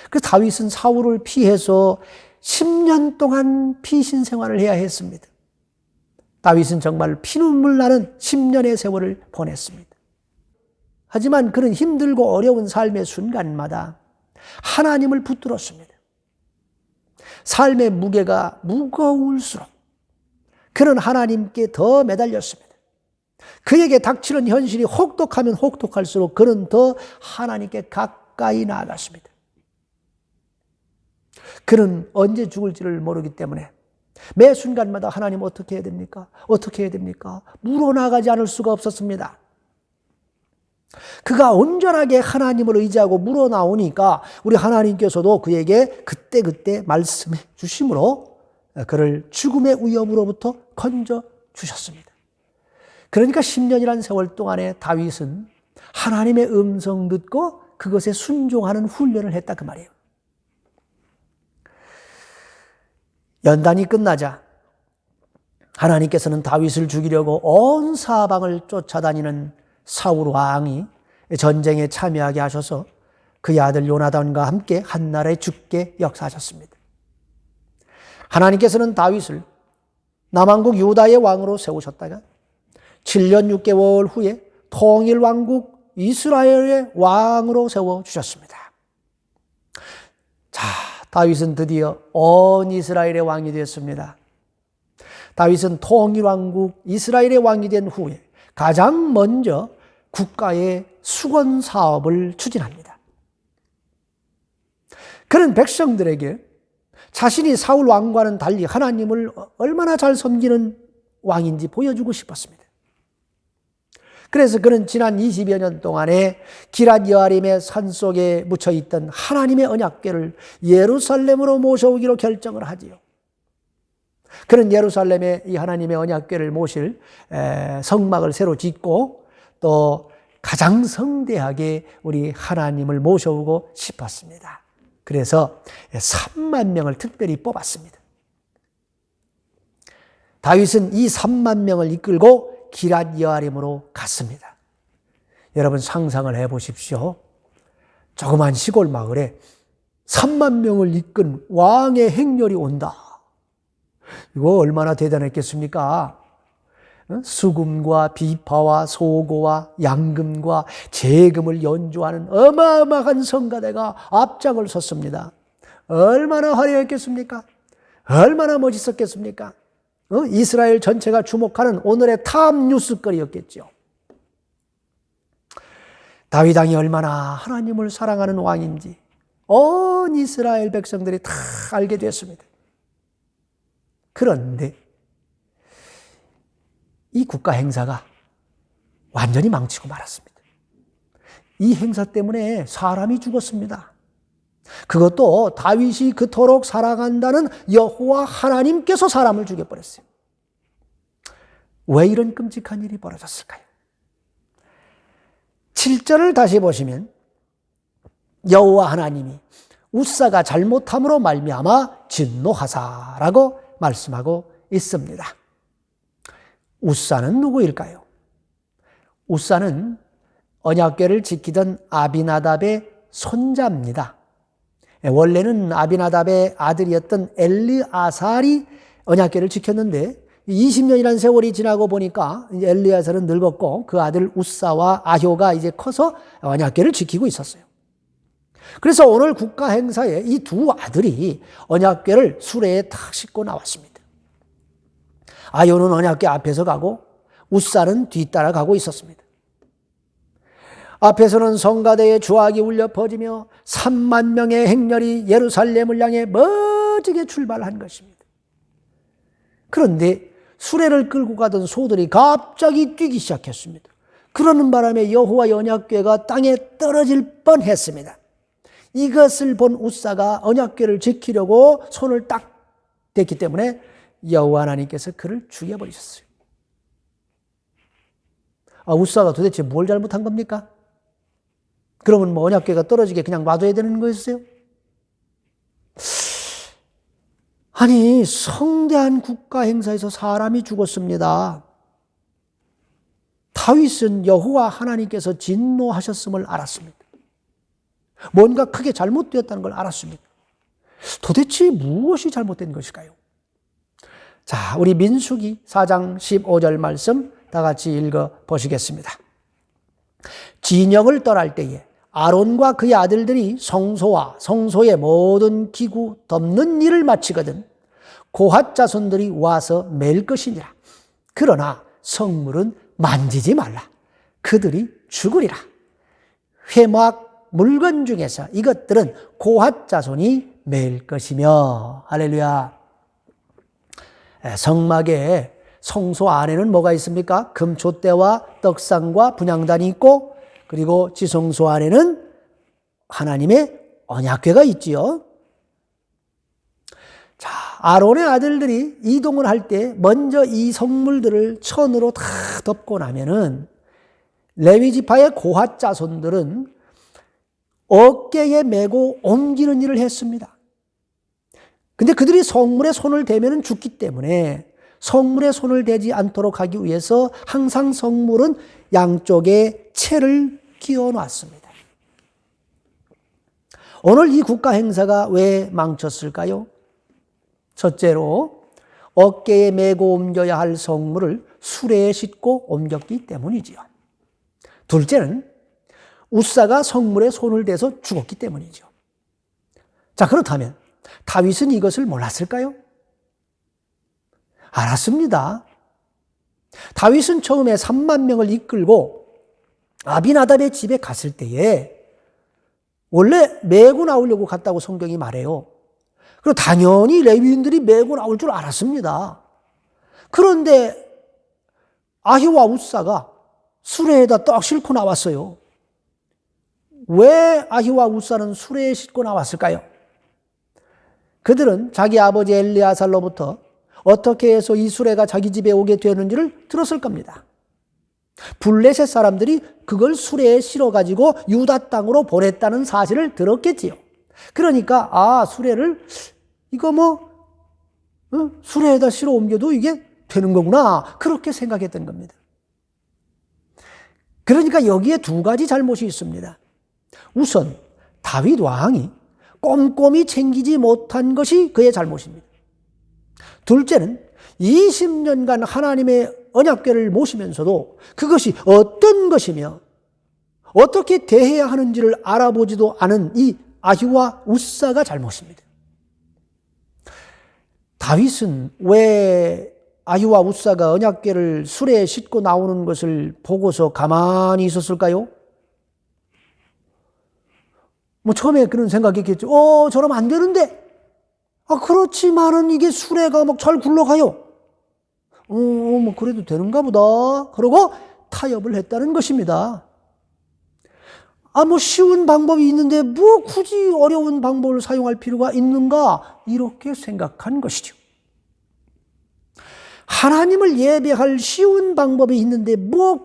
그래서 다윗은 사울을 피해서 10년 동안 피신 생활을 해야 했습니다. 다윗은 정말 피눈물 나는 10년의 세월을 보냈습니다. 하지만 그는 힘들고 어려운 삶의 순간마다 하나님을 붙들었습니다. 삶의 무게가 무거울수록 그는 하나님께 더 매달렸습니다. 그에게 닥치는 현실이 혹독하면 혹독할수록 그는 더 하나님께 가까이 나아갔습니다. 그는 언제 죽을지를 모르기 때문에 매 순간마다 하나님 어떻게 해야 됩니까? 어떻게 해야 됩니까? 물어나가지 않을 수가 없었습니다. 그가 온전하게 하나님을 의지하고 물어나오니까 우리 하나님께서도 그에게 그때그때 말씀해 주심으로 그를 죽음의 위협으로부터 건져 주셨습니다. 그러니까 10년이라는 세월 동안에 다윗은 하나님의 음성 듣고 그것에 순종하는 훈련을 했다 그 말이에요. 연단이 끝나자 하나님께서는 다윗을 죽이려고 온 사방을 쫓아다니는 사울 왕이 전쟁에 참여하게 하셔서 그의 아들 요나단과 함께 한나라에 죽게 역사하셨습니다. 하나님께서는 다윗을 남왕국 유다의 왕으로 세우셨다가 7년 6개월 후에 통일왕국 이스라엘의 왕으로 세워주셨습니다. 자, 다윗은 드디어 온 이스라엘의 왕이 되었습니다. 다윗은 통일왕국 이스라엘의 왕이 된 후에 가장 먼저 국가의 수건 사업을 추진합니다. 그는 백성들에게 자신이 사울 왕과는 달리 하나님을 얼마나 잘 섬기는 왕인지 보여주고 싶었습니다. 그래서 그는 지난 20여 년 동안에 기럇 여아림의 산속에 묻혀있던 하나님의 언약궤를 예루살렘으로 모셔오기로 결정을 하지요. 그는 예루살렘에 이 하나님의 언약궤를 모실 성막을 새로 짓고 또 가장 성대하게 우리 하나님을 모셔오고 싶었습니다. 그래서 3만 명을 특별히 뽑았습니다. 다윗은 이 3만 명을 이끌고 기럇 여아림으로 갔습니다. 여러분 상상을 해보십시오. 조그만 시골 마을에 3만 명을 이끈 왕의 행렬이 온다. 이거 얼마나 대단했겠습니까? 수금과 비파와 소고와 양금과 재금을 연주하는 어마어마한 성가대가 앞장을 섰습니다. 얼마나 화려했겠습니까? 얼마나 멋있었겠습니까? 이스라엘 전체가 주목하는 오늘의 탑 뉴스거리였겠죠. 다윗 왕이 얼마나 하나님을 사랑하는 왕인지 온 이스라엘 백성들이 다 알게 됐습니다. 그런데 이 국가 행사가 완전히 망치고 말았습니다. 이 행사 때문에 사람이 죽었습니다. 그것도 다윗이 그토록 사랑한다는 여호와 하나님께서 사람을 죽여버렸어요. 왜 이런 끔찍한 일이 벌어졌을까요? 7절을 다시 보시면 여호와 하나님이 우사가 잘못함으로 말미암아 진노하사라고 말씀하고 있습니다. 우사는 누구일까요? 우사는 언약궤를 지키던 아비나답의 손자입니다. 원래는 아비나답의 아들이었던 엘르아살이 언약궤를 지켰는데 20년이라는 세월이 지나고 보니까 이제 엘르아살은 늙었고 그 아들 우사와 아효가 이제 커서 언약궤를 지키고 있었어요. 그래서 오늘 국가 행사에 이 두 아들이 언약궤를 수레에 탁 싣고 나왔습니다. 아효는 언약궤 앞에서 가고 우사는 뒤따라 가고 있었습니다. 앞에서는 성가대의 주악이 울려 퍼지며 3만 명의 행렬이 예루살렘을 향해 멋지게 출발한 것입니다. 그런데 수레를 끌고 가던 소들이 갑자기 뛰기 시작했습니다. 그러는 바람에 여호와의 언약궤가 땅에 떨어질 뻔했습니다. 이것을 본 우사가 언약궤를 지키려고 손을 딱 댔기 때문에 여호와 하나님께서 그를 죽여버리셨어요. 우사가 도대체 뭘 잘못한 겁니까? 그러면 뭐 언약궤가 떨어지게 그냥 놔둬야 되는 거였어요? 아니, 성대한 국가 행사에서 사람이 죽었습니다. 다윗은 여호와 하나님께서 진노하셨음을 알았습니다. 뭔가 크게 잘못되었다는 걸 알았습니다. 도대체 무엇이 잘못된 것일까요? 자, 우리 민수기 4장 15절 말씀 다 같이 읽어 보시겠습니다. 진영을 떠날 때에 아론과 그의 아들들이 성소와 성소의 모든 기구 덮는 일을 마치거든 고핫 자손들이 와서 맬 것이니라. 그러나 성물은 만지지 말라. 그들이 죽으리라. 회막 물건 중에서 이것들은 고핫 자손이 맬 것이며. 할렐루야. 성막에 성소 안에는 뭐가 있습니까? 금촛대와 떡상과 분향단이 있고, 그리고 지성소 안에는 하나님의 언약궤가 있지요. 자, 아론의 아들들이 이동을 할 때 먼저 이 성물들을 천으로 다 덮고 나면은 레위 지파의 고핫 자손들은 어깨에 메고 옮기는 일을 했습니다. 근데 그들이 성물에 손을 대면은 죽기 때문에 성물에 손을 대지 않도록 하기 위해서 항상 성물은 양쪽에 채를 끼워 놨습니다. 오늘 이 국가 행사가 왜 망쳤을까요? 첫째로 어깨에 메고 옮겨야 할 성물을 수레에 싣고 옮겼기 때문이지요. 둘째는 우사가 성물에 손을 대서 죽었기 때문이죠. 자, 그렇다면 다윗은 이것을 몰랐을까요? 알았습니다. 다윗은 처음에 3만 명을 이끌고 아비나답의 집에 갔을 때에 원래 메고 나오려고 갔다고 성경이 말해요. 그리고 당연히 레위인들이 메고 나올 줄 알았습니다. 그런데 아히와 우사가 수레에다 떡 싣고 나왔어요. 왜 아히와 우사는 수레에 싣고 나왔을까요? 그들은 자기 아버지 엘리아살로부터 어떻게 해서 이 수레가 자기 집에 오게 되는지를 들었을 겁니다. 블레셋 사람들이 그걸 수레에 실어가지고 유다 땅으로 보냈다는 사실을 들었겠지요. 그러니까 수레를 수레에다 실어 옮겨도 이게 되는 거구나, 그렇게 생각했던 겁니다. 그러니까 여기에 두 가지 잘못이 있습니다. 우선 다윗 왕이 꼼꼼히 챙기지 못한 것이 그의 잘못입니다. 둘째는 20년간 하나님의 언약궤를 모시면서도 그것이 어떤 것이며 어떻게 대해야 하는지를 알아보지도 않은 이 아히와 우사가 잘못입니다. 다윗은 왜 아히와 우사가 언약궤를 수레에 싣고 나오는 것을 보고서 가만히 있었을까요? 처음에 그런 생각했겠죠. 저러면 안 되는데. 그렇지만은 이게 수레가 막 잘 굴러가요. 그래도 되는가 보다. 그러고 타협을 했다는 것입니다. 쉬운 방법이 있는데 굳이 어려운 방법을 사용할 필요가 있는가? 이렇게 생각한 것이죠. 하나님을 예배할 쉬운 방법이 있는데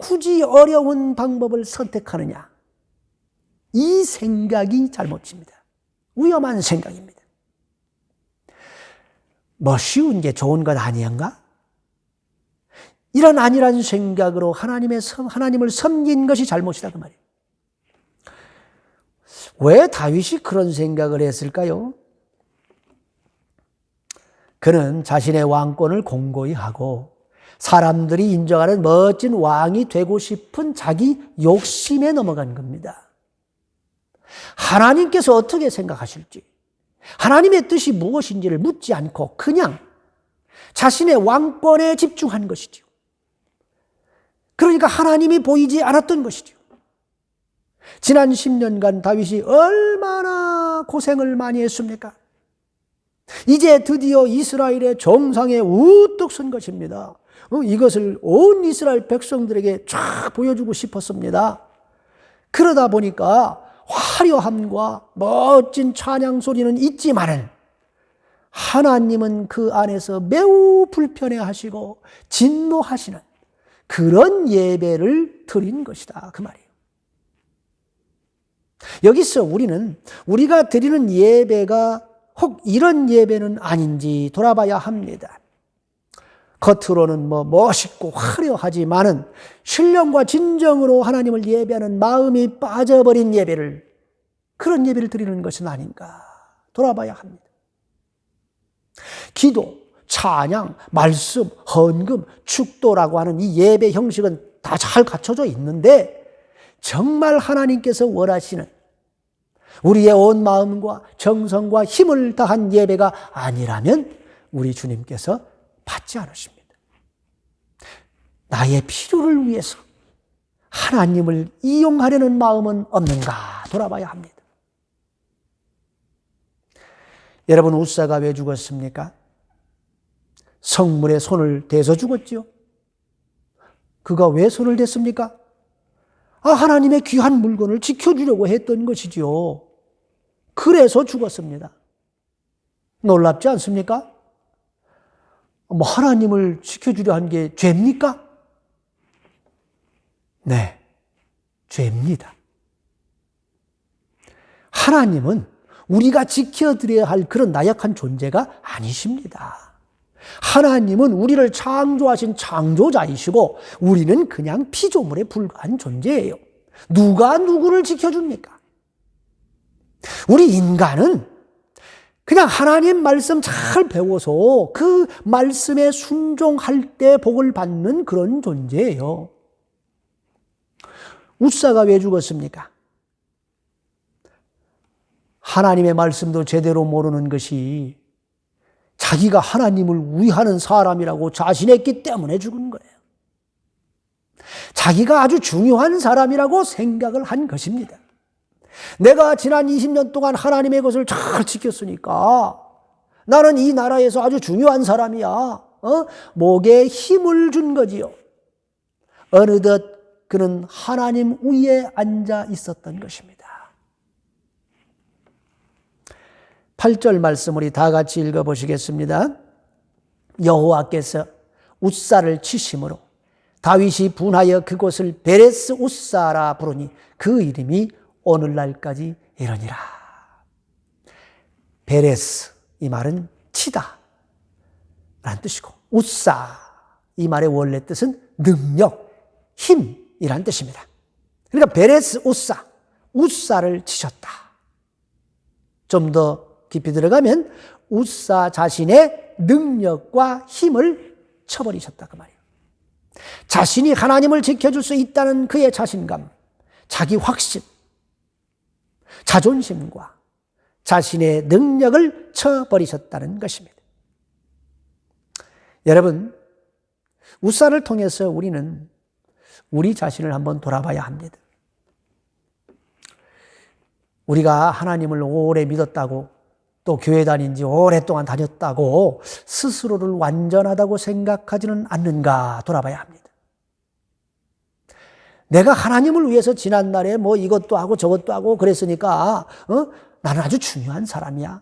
굳이 어려운 방법을 선택하느냐? 이 생각이 잘못입니다. 위험한 생각입니다. 쉬운 게 좋은 것 아니었가? 이런 아니란 생각으로 하나님을 섬긴 것이 잘못이다, 그 말이에요. 왜 다윗이 그런 생각을 했을까요? 그는 자신의 왕권을 공고히 하고 사람들이 인정하는 멋진 왕이 되고 싶은 자기 욕심에 넘어간 겁니다. 하나님께서 어떻게 생각하실지, 하나님의 뜻이 무엇인지를 묻지 않고 그냥 자신의 왕권에 집중한 것이죠. 그러니까 하나님이 보이지 않았던 것이죠. 지난 10년간 다윗이 얼마나 고생을 많이 했습니까? 이제 드디어 이스라엘의 정상에 우뚝 선 것입니다. 이것을 온 이스라엘 백성들에게 쫙 보여주고 싶었습니다. 그러다 보니까 화려함과 멋진 찬양 소리는 있지만은 하나님은 그 안에서 매우 불편해하시고 진노하시는 그런 예배를 드린 것이다, 그 말이에요. 여기서 우리가 드리는 예배가 혹 이런 예배는 아닌지 돌아봐야 합니다. 겉으로는 멋있고 화려하지만은 신령과 진정으로 하나님을 예배하는 마음이 빠져버린 그런 예배를 드리는 것은 아닌가 돌아봐야 합니다. 기도, 찬양, 말씀, 헌금, 축도라고 하는 이 예배 형식은 다 잘 갖춰져 있는데 정말 하나님께서 원하시는 우리의 온 마음과 정성과 힘을 다한 예배가 아니라면 우리 주님께서 받지 않으십니다. 나의 필요를 위해서 하나님을 이용하려는 마음은 없는가 돌아봐야 합니다. 여러분, 웃사가 왜 죽었습니까? 성물에 손을 대서 죽었지요. 그가 왜 손을 댔습니까? 하나님의 귀한 물건을 지켜주려고 했던 것이지요. 그래서 죽었습니다. 놀랍지 않습니까? 하나님을 지켜주려 한 게 죄입니까? 네, 죄입니다. 하나님은 우리가 지켜드려야 할 그런 나약한 존재가 아니십니다. 하나님은 우리를 창조하신 창조자이시고 우리는 그냥 피조물에 불과한 존재예요. 누가 누구를 지켜줍니까? 우리 인간은 그냥 하나님 말씀 잘 배워서 그 말씀에 순종할 때 복을 받는 그런 존재예요. 웃사가 왜 죽었습니까? 하나님의 말씀도 제대로 모르는 것이 자기가 하나님을 위하는 사람이라고 자신했기 때문에 죽은 거예요. 자기가 아주 중요한 사람이라고 생각을 한 것입니다. 내가 지난 20년 동안 하나님의 것을 잘 지켰으니까 나는 이 나라에서 아주 중요한 사람이야. 목에 힘을 준 거지요. 어느덧 그는 하나님 위에 앉아 있었던 것입니다. 8절 말씀 우리 다 같이 읽어보시겠습니다. 여호와께서 웃사를 치심으로 다윗이 분하여 그곳을 베레스 웃사라 부르니 그 이름이 오늘날까지 이르니라. 베레스, 이 말은 치다 라는 뜻이고, 웃사, 이 말의 원래 뜻은 능력, 힘이라는 뜻입니다. 그러니까 베레스 웃사, 웃사를 치셨다. 좀 더 깊이 들어가면 웃사 자신의 능력과 힘을 쳐버리셨다, 그 말이에요. 자신이 하나님을 지켜줄 수 있다는 그의 자신감, 자기 확신, 자존심과 자신의 능력을 쳐버리셨다는 것입니다. 여러분, 웃사를 통해서 우리는 우리 자신을 한번 돌아봐야 합니다. 우리가 하나님을 오래 믿었다고, 또 교회 다닌 지 오랫동안 다녔다고 스스로를 완전하다고 생각하지는 않는가 돌아봐야 합니다. 내가 하나님을 위해서 지난날에 이것도 하고 저것도 하고 그랬으니까 나는 아주 중요한 사람이야.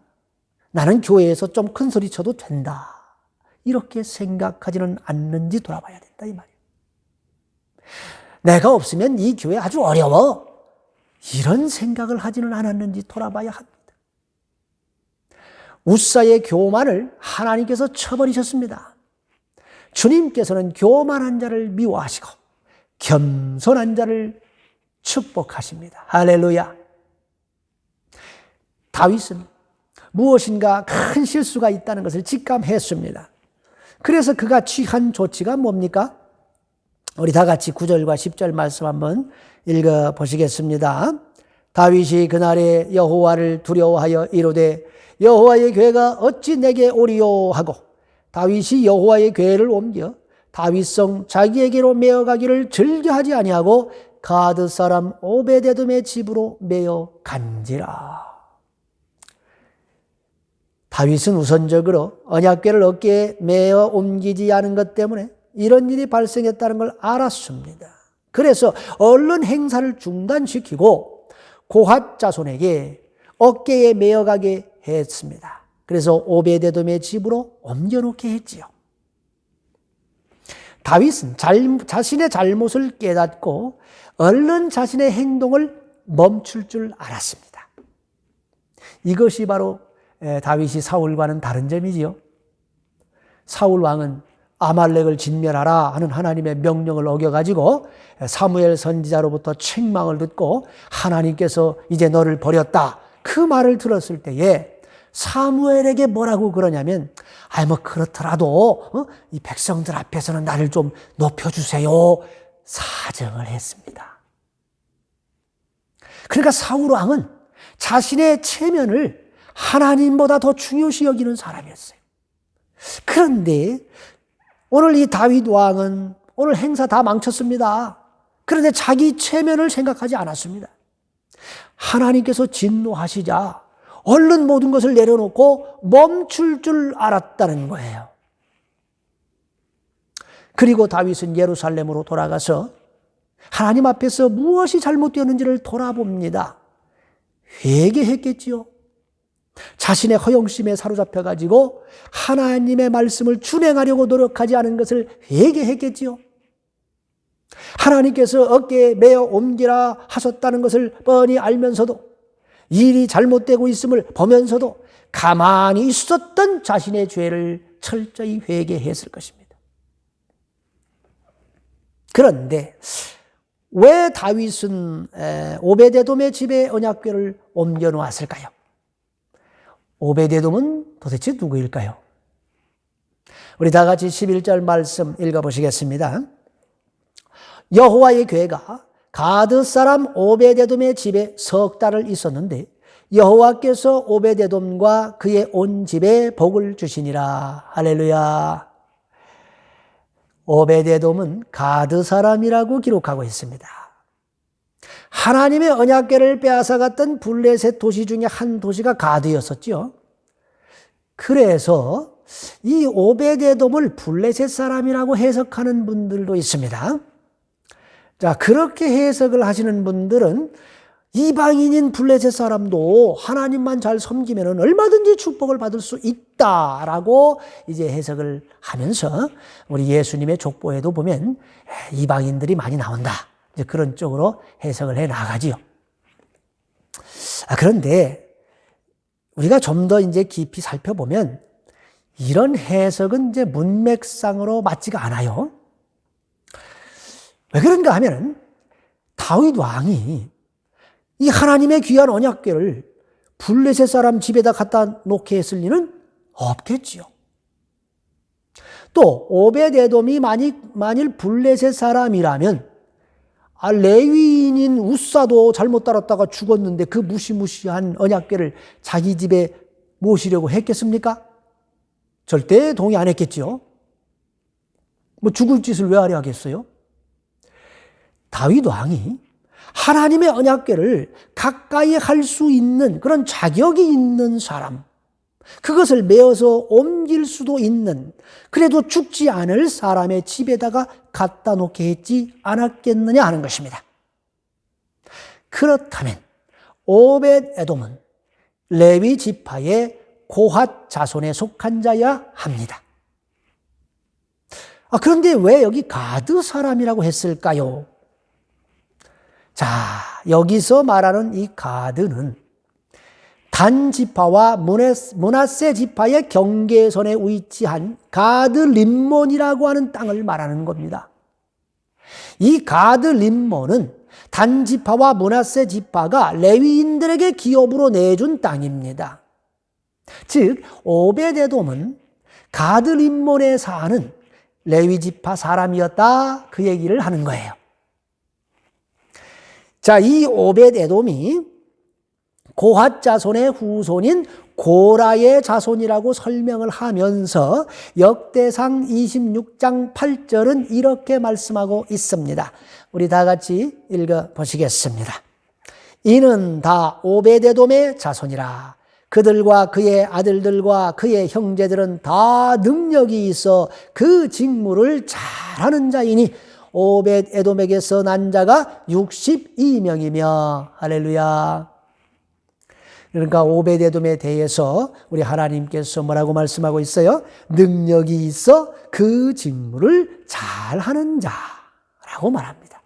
나는 교회에서 좀 큰 소리 쳐도 된다. 이렇게 생각하지는 않는지 돌아봐야 된다, 이 말이에요. 내가 없으면 이 교회 아주 어려워. 이런 생각을 하지는 않았는지 돌아봐야 합니다. 웃사의 교만을 하나님께서 쳐버리셨습니다. 주님께서는 교만한 자를 미워하시고 겸손한 자를 축복하십니다. 할렐루야. 다윗은 무엇인가 큰 실수가 있다는 것을 직감했습니다. 그래서 그가 취한 조치가 뭡니까? 우리 다 같이 9절과 10절 말씀 한번 읽어보시겠습니다. 다윗이 그날에 여호와를 두려워하여 이르되 여호와의 궤가 어찌 내게 오리요 하고 다윗이 여호와의 궤를 옮겨 다윗성 자기에게로 메어가기를 즐겨하지 아니하고 가드 사람 오베데돔의 집으로 메어 간지라. 다윗은 우선적으로 언약궤를 어깨에 메어 옮기지 않은 것 때문에 이런 일이 발생했다는 걸 알았습니다. 그래서 얼른 행사를 중단시키고 고핫 자손에게 어깨에 메어가게 했습니다. 그래서 오베데돔의 집으로 옮겨놓게 했지요. 다윗은 자신의 잘못을 깨닫고 얼른 자신의 행동을 멈출 줄 알았습니다. 이것이 바로 다윗이 사울과는 다른 점이지요. 사울 왕은 아말렉을 진멸하라 하는 하나님의 명령을 어겨가지고 사무엘 선지자로부터 책망을 듣고 하나님께서 이제 너를 버렸다, 그 말을 들었을 때에 사무엘에게 뭐라고 그러냐면, 뭐 그렇더라도 이 백성들 앞에서는 나를 좀 높여주세요, 사정을 했습니다. 그러니까 사울 왕은 자신의 체면을 하나님보다 더 중요시 여기는 사람이었어요. 그런데 오늘 이 다윗 왕은 오늘 행사 다 망쳤습니다. 그런데 자기 체면을 생각하지 않았습니다. 하나님께서 진노하시자 얼른 모든 것을 내려놓고 멈출 줄 알았다는 거예요. 그리고 다윗은 예루살렘으로 돌아가서 하나님 앞에서 무엇이 잘못되었는지를 돌아봅니다. 회개했겠지요. 자신의 허영심에 사로잡혀가지고 하나님의 말씀을 준행하려고 노력하지 않은 것을 회개했겠지요. 하나님께서 어깨에 메어 옮기라 하셨다는 것을 뻔히 알면서도, 일이 잘못되고 있음을 보면서도 가만히 있었던 자신의 죄를 철저히 회개했을 것입니다. 그런데 왜 다윗은 오베데돔의 집에 언약궤를 옮겨놓았을까요? 오베데돔은 도대체 누구일까요? 우리 다 같이 11절 말씀 읽어보시겠습니다. 여호와의 궤가 가드 사람 오베데돔의 집에 석 달을 있었는데 여호와께서 오베데돔과 그의 온 집에 복을 주시니라. 할렐루야. 오베데돔은 가드 사람이라고 기록하고 있습니다. 하나님의 언약궤를 빼앗아갔던 블레셋 도시 중에 한 도시가 가드였었죠. 그래서 이 오베데돔을 블레셋 사람이라고 해석하는 분들도 있습니다. 자, 그렇게 해석을 하시는 분들은 이방인인 블레셋 사람도 하나님만 잘 섬기면 얼마든지 축복을 받을 수 있다라고 이제 해석을 하면서 우리 예수님의 족보에도 보면 이방인들이 많이 나온다, 이제 그런 쪽으로 해석을 해 나가지요. 그런데 우리가 좀 더 이제 깊이 살펴보면 이런 해석은 이제 문맥상으로 맞지가 않아요. 왜 그런가 하면 다윗 왕이 이 하나님의 귀한 언약궤를 블레셋 사람 집에다 갖다 놓게 했을 리는 없겠지요. 또 오베데돔이 만일 블레셋 사람이라면 레위인인 우사도 잘못 따랐다가 죽었는데 그 무시무시한 언약궤를 자기 집에 모시려고 했겠습니까? 절대 동의 안 했겠지요. 뭐 죽을 짓을 왜 하려 하겠어요? 다윗 왕이 하나님의 언약궤를 가까이 할 수 있는 그런 자격이 있는 사람, 그것을 메어서 옮길 수도 있는, 그래도 죽지 않을 사람의 집에다가 갖다 놓게 했지 않았겠느냐 하는 것입니다. 그렇다면 오벳에돔은 레위 지파의 고핫 자손에 속한 자야 합니다. 그런데 왜 여기 가드 사람이라고 했을까요? 자, 여기서 말하는 이 가드는 단 지파와 므낫세 지파의 경계선에 위치한 가드 림몬이라고 하는 땅을 말하는 겁니다. 이 가드 림몬은 단 지파와 므낫세 지파가 레위인들에게 기업으로 내준 땅입니다. 즉 오베데돔은 가드 림몬에 사는 레위 지파 사람이었다, 그 얘기를 하는 거예요. 자, 이 오벳에돔이 고핫 자손의 후손인 고라의 자손이라고 설명을 하면서 역대상 26장 8절은 이렇게 말씀하고 있습니다. 우리 다 같이 읽어보시겠습니다. 이는 다 오벳에돔의 자손이라. 그들과 그의 아들들과 그의 형제들은 다 능력이 있어 그 직무를 잘하는 자이니 오벳에돔에게서 난 자가 62명이며 할렐루야. 그러니까 오베데돔에 대해서 우리 하나님께서 뭐라고 말씀하고 있어요? 능력이 있어 그 직무를 잘하는 자라고 말합니다.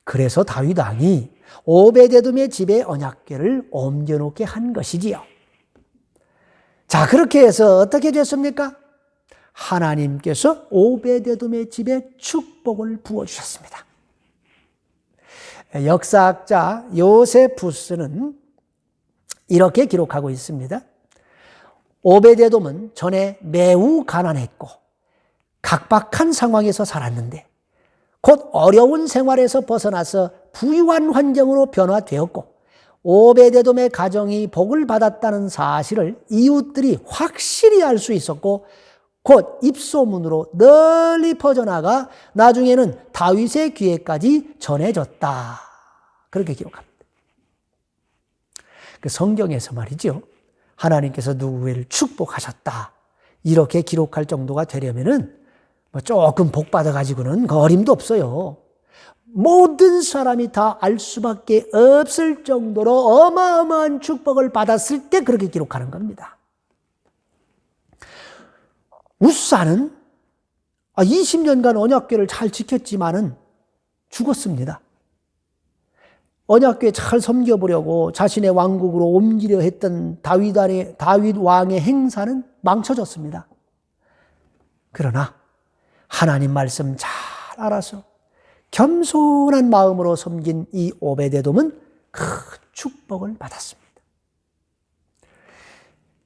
그래서 다윗 왕이 오베데돔의 집에 언약궤를 옮겨놓게 한 것이지요. 자, 그렇게 해서 어떻게 됐습니까? 하나님께서 오베데돔의 집에 축복을 부어주셨습니다. 역사학자 요세푸스는 이렇게 기록하고 있습니다. 오베데돔은 전에 매우 가난했고 각박한 상황에서 살았는데 곧 어려운 생활에서 벗어나서 부유한 환경으로 변화되었고 오베데돔의 가정이 복을 받았다는 사실을 이웃들이 확실히 알 수 있었고 곧 입소문으로 널리 퍼져나가 나중에는 다윗의 귀에까지 전해졌다. 그렇게 기록합니다. 그 성경에서 말이죠. 하나님께서 누구를 축복하셨다. 이렇게 기록할 정도가 되려면은 뭐 조금 복 받아가지고는 어림도 없어요. 모든 사람이 다 알 수밖에 없을 정도로 어마어마한 축복을 받았을 때 그렇게 기록하는 겁니다. 우사는 20년간 언약궤를 잘 지켰지만은 죽었습니다. 언약궤 잘 섬겨보려고 자신의 왕국으로 옮기려 했던 다윗 왕의 행사는 망쳐졌습니다. 그러나 하나님 말씀 잘 알아서 겸손한 마음으로 섬긴 이 오베데돔은 큰 축복을 받았습니다.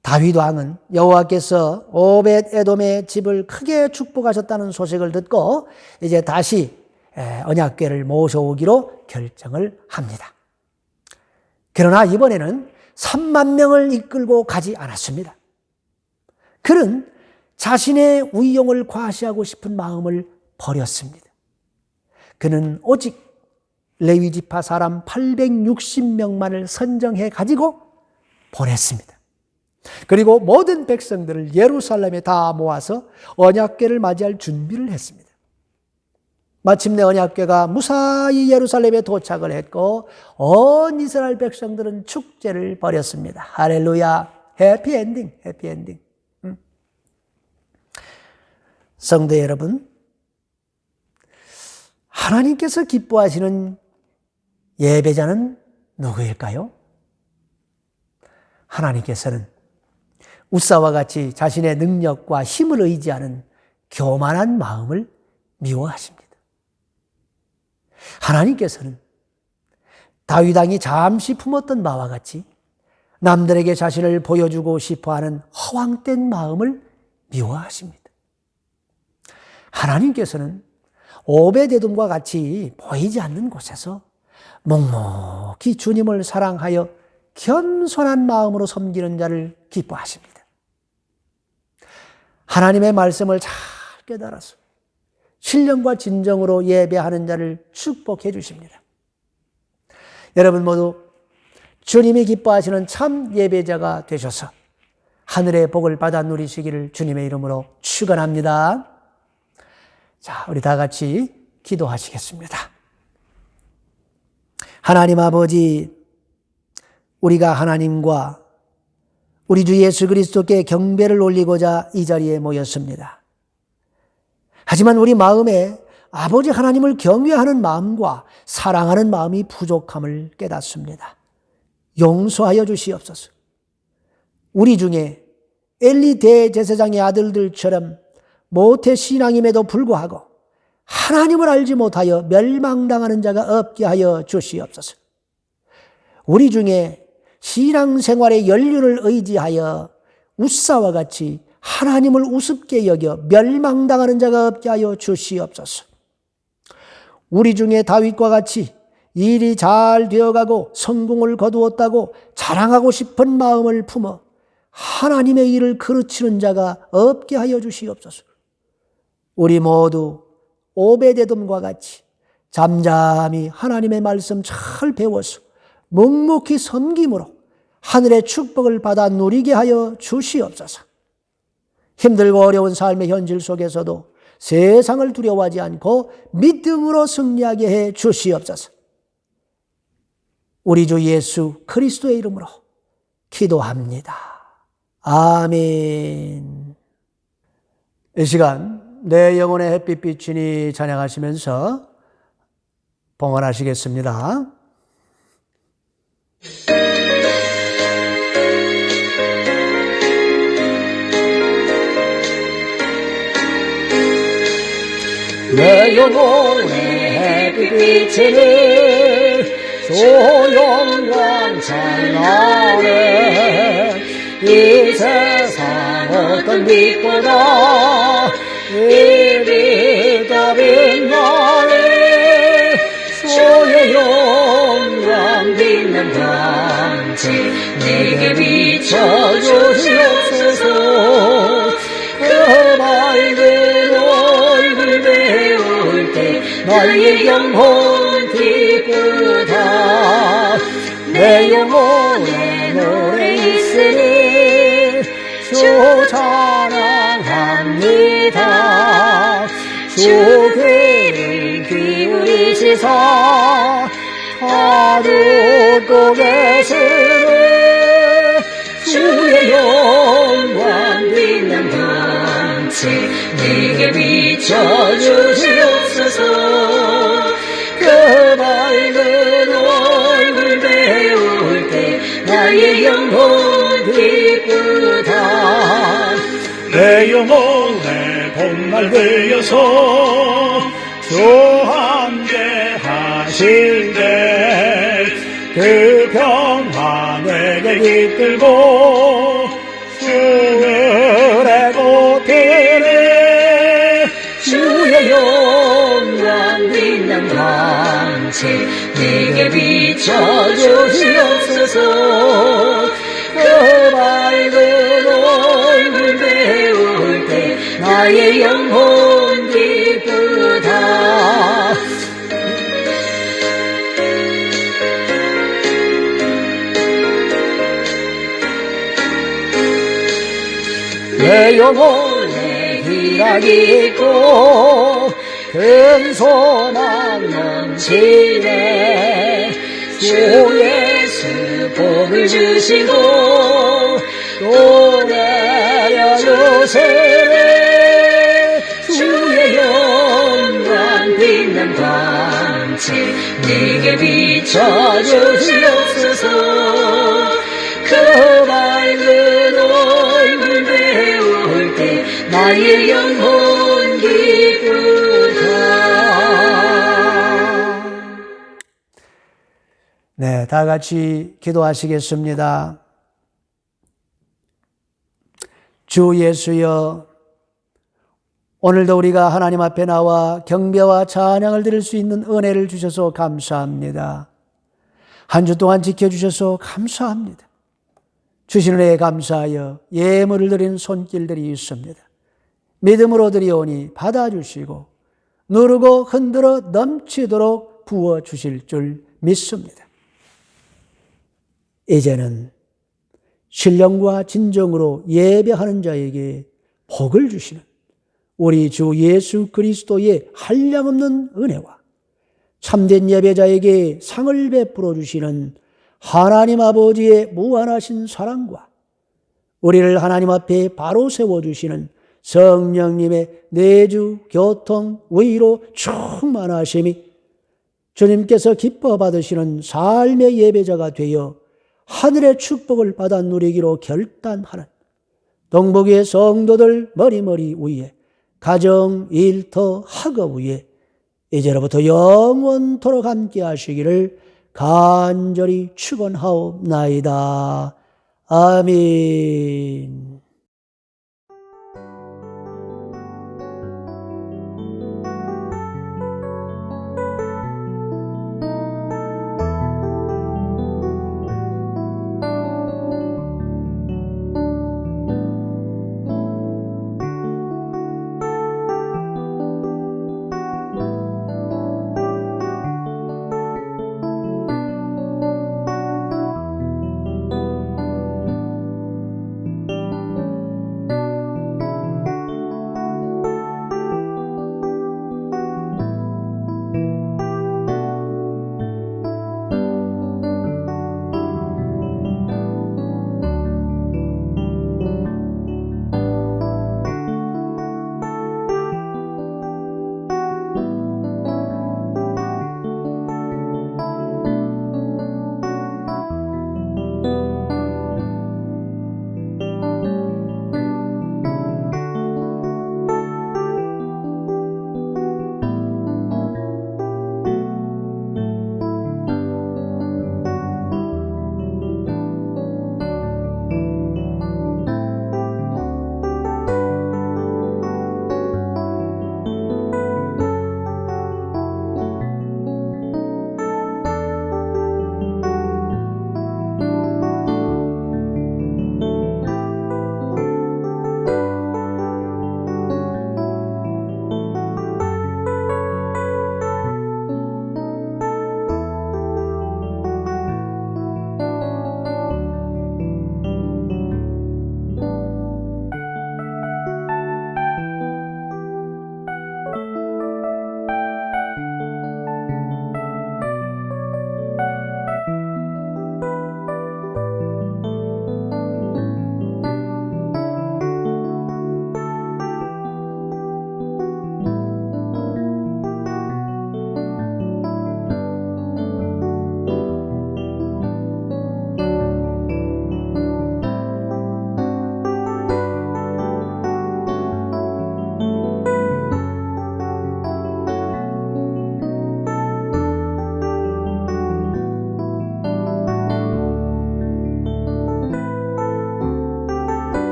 다윗 왕은 여호와께서 오벳에돔의 집을 크게 축복하셨다는 소식을 듣고 이제 다시 언약궤를 모셔오기로 결정을 합니다. 그러나 이번에는 3만 명을 이끌고 가지 않았습니다. 그는 자신의 위용을 과시하고 싶은 마음을 버렸습니다. 그는 오직 레위 지파 사람 860명만을 선정해 가지고 보냈습니다. 그리고 모든 백성들을 예루살렘에 다 모아서 언약궤를 맞이할 준비를 했습니다. 마침내 언약궤가 무사히 예루살렘에 도착을 했고 온 이스라엘 백성들은 축제를 벌였습니다. 할렐루야. 해피엔딩, 해피엔딩. 성도 여러분, 하나님께서 기뻐하시는 예배자는 누구일까요? 하나님께서는 우사와 같이 자신의 능력과 힘을 의지하는 교만한 마음을 미워하십니다. 하나님께서는 다윗 왕이 잠시 품었던 마와 같이 남들에게 자신을 보여주고 싶어하는 허황된 마음을 미워하십니다. 하나님께서는 오베데돔과 같이 보이지 않는 곳에서 묵묵히 주님을 사랑하여 겸손한 마음으로 섬기는 자를 기뻐하십니다. 하나님의 말씀을 잘 깨달아서 신령과 진정으로 예배하는 자를 축복해 주십니다. 여러분 모두 주님이 기뻐하시는 참 예배자가 되셔서 하늘의 복을 받아 누리시기를 주님의 이름으로 축원합니다. 자, 우리 다 같이 기도하시겠습니다. 하나님 아버지, 우리가 하나님과 우리 주 예수 그리스도께 경배를 올리고자 이 자리에 모였습니다. 하지만 우리 마음에 아버지 하나님을 경외하는 마음과 사랑하는 마음이 부족함을 깨닫습니다. 용서하여 주시옵소서. 우리 중에 엘리 대제사장의 아들들처럼 모태 신앙임에도 불구하고 하나님을 알지 못하여 멸망당하는 자가 없게 하여 주시옵소서. 우리 중에 신앙생활의 연륜을 의지하여 우사와 같이 하나님을 우습게 여겨 멸망당하는 자가 없게 하여 주시옵소서. 우리 중에 다윗과 같이 일이 잘 되어가고 성공을 거두었다고 자랑하고 싶은 마음을 품어 하나님의 일을 그르치는 자가 없게 하여 주시옵소서. 우리 모두 오베데돔과 같이 잠잠히 하나님의 말씀 잘 배워서 묵묵히 섬김으로 하늘의 축복을 받아 누리게 하여 주시옵소서. 힘들고 어려운 삶의 현실 속에서도 세상을 두려워하지 않고 믿음으로 승리하게 해 주시옵소서. 우리 주 예수 그리스도의 이름으로 기도합니다. 아멘. 이 시간 내 영혼의 햇빛 비치니 찬양하시면서 봉헌하시겠습니다. 내 영혼의 햇빛 비치니 조영광 찬란해 이 세상 어떤 빛보다 이 빛 더 빛나네 주의 영광 빛난 광채 내게 비춰주시옵소서 그 맑은 얼굴 배울 때 나의 영혼 기쁘다 내 영혼에 노래 있으니 주 찬양합니다 주 귀를 기울이시사 다 듣고 계시네 주의 영광 빛난 광채 내게 비춰주시옵소서 그 맑은 얼굴 배울 때 나의 영혼 기쁘다 내 영혼의 봄날 되어서 주 함께 하실 때 그 평화 내게 깃들고 주의 보태네 주의 영광 빛난 광채 내게 비춰주시옵소서 그 맑은 얼굴 배울 때 나의 영혼 기쁘다 내 영혼에 희락이 있고 큰 소망 넘치네 주 예수 복을 주시고 또 내려주시네 주의 영광 빛난 광채 내게 비춰주시옵소서 그 맑은 얼굴 배울 때 나의 영혼 기쁘다. 네, 다 같이 기도하시겠습니다. 주 예수여, 오늘도 우리가 하나님 앞에 나와 경배와 찬양을 드릴 수 있는 은혜를 주셔서 감사합니다. 한 주 동안 지켜주셔서 감사합니다. 주신 은혜에 감사하여 예물을 드린 손길들이 있습니다. 믿음으로 드리오니 받아주시고 누르고 흔들어 넘치도록 부어주실 줄 믿습니다. 이제는 신령과 진정으로 예배하는 자에게 복을 주시는 우리 주 예수 그리스도의 한량없는 은혜와 참된 예배자에게 상을 베풀어 주시는 하나님 아버지의 무한하신 사랑과 우리를 하나님 앞에 바로 세워주시는 성령님의 내주, 교통, 위로 충만하심이 주님께서 기뻐 받으시는 삶의 예배자가 되어 하늘의 축복을 받아 누리기로 결단하는 동북의 성도들 머리머리 위에 가정, 일터, 학업 위에 이제로부터 영원토록 함께 하시기를 간절히 축원하옵나이다. 아멘.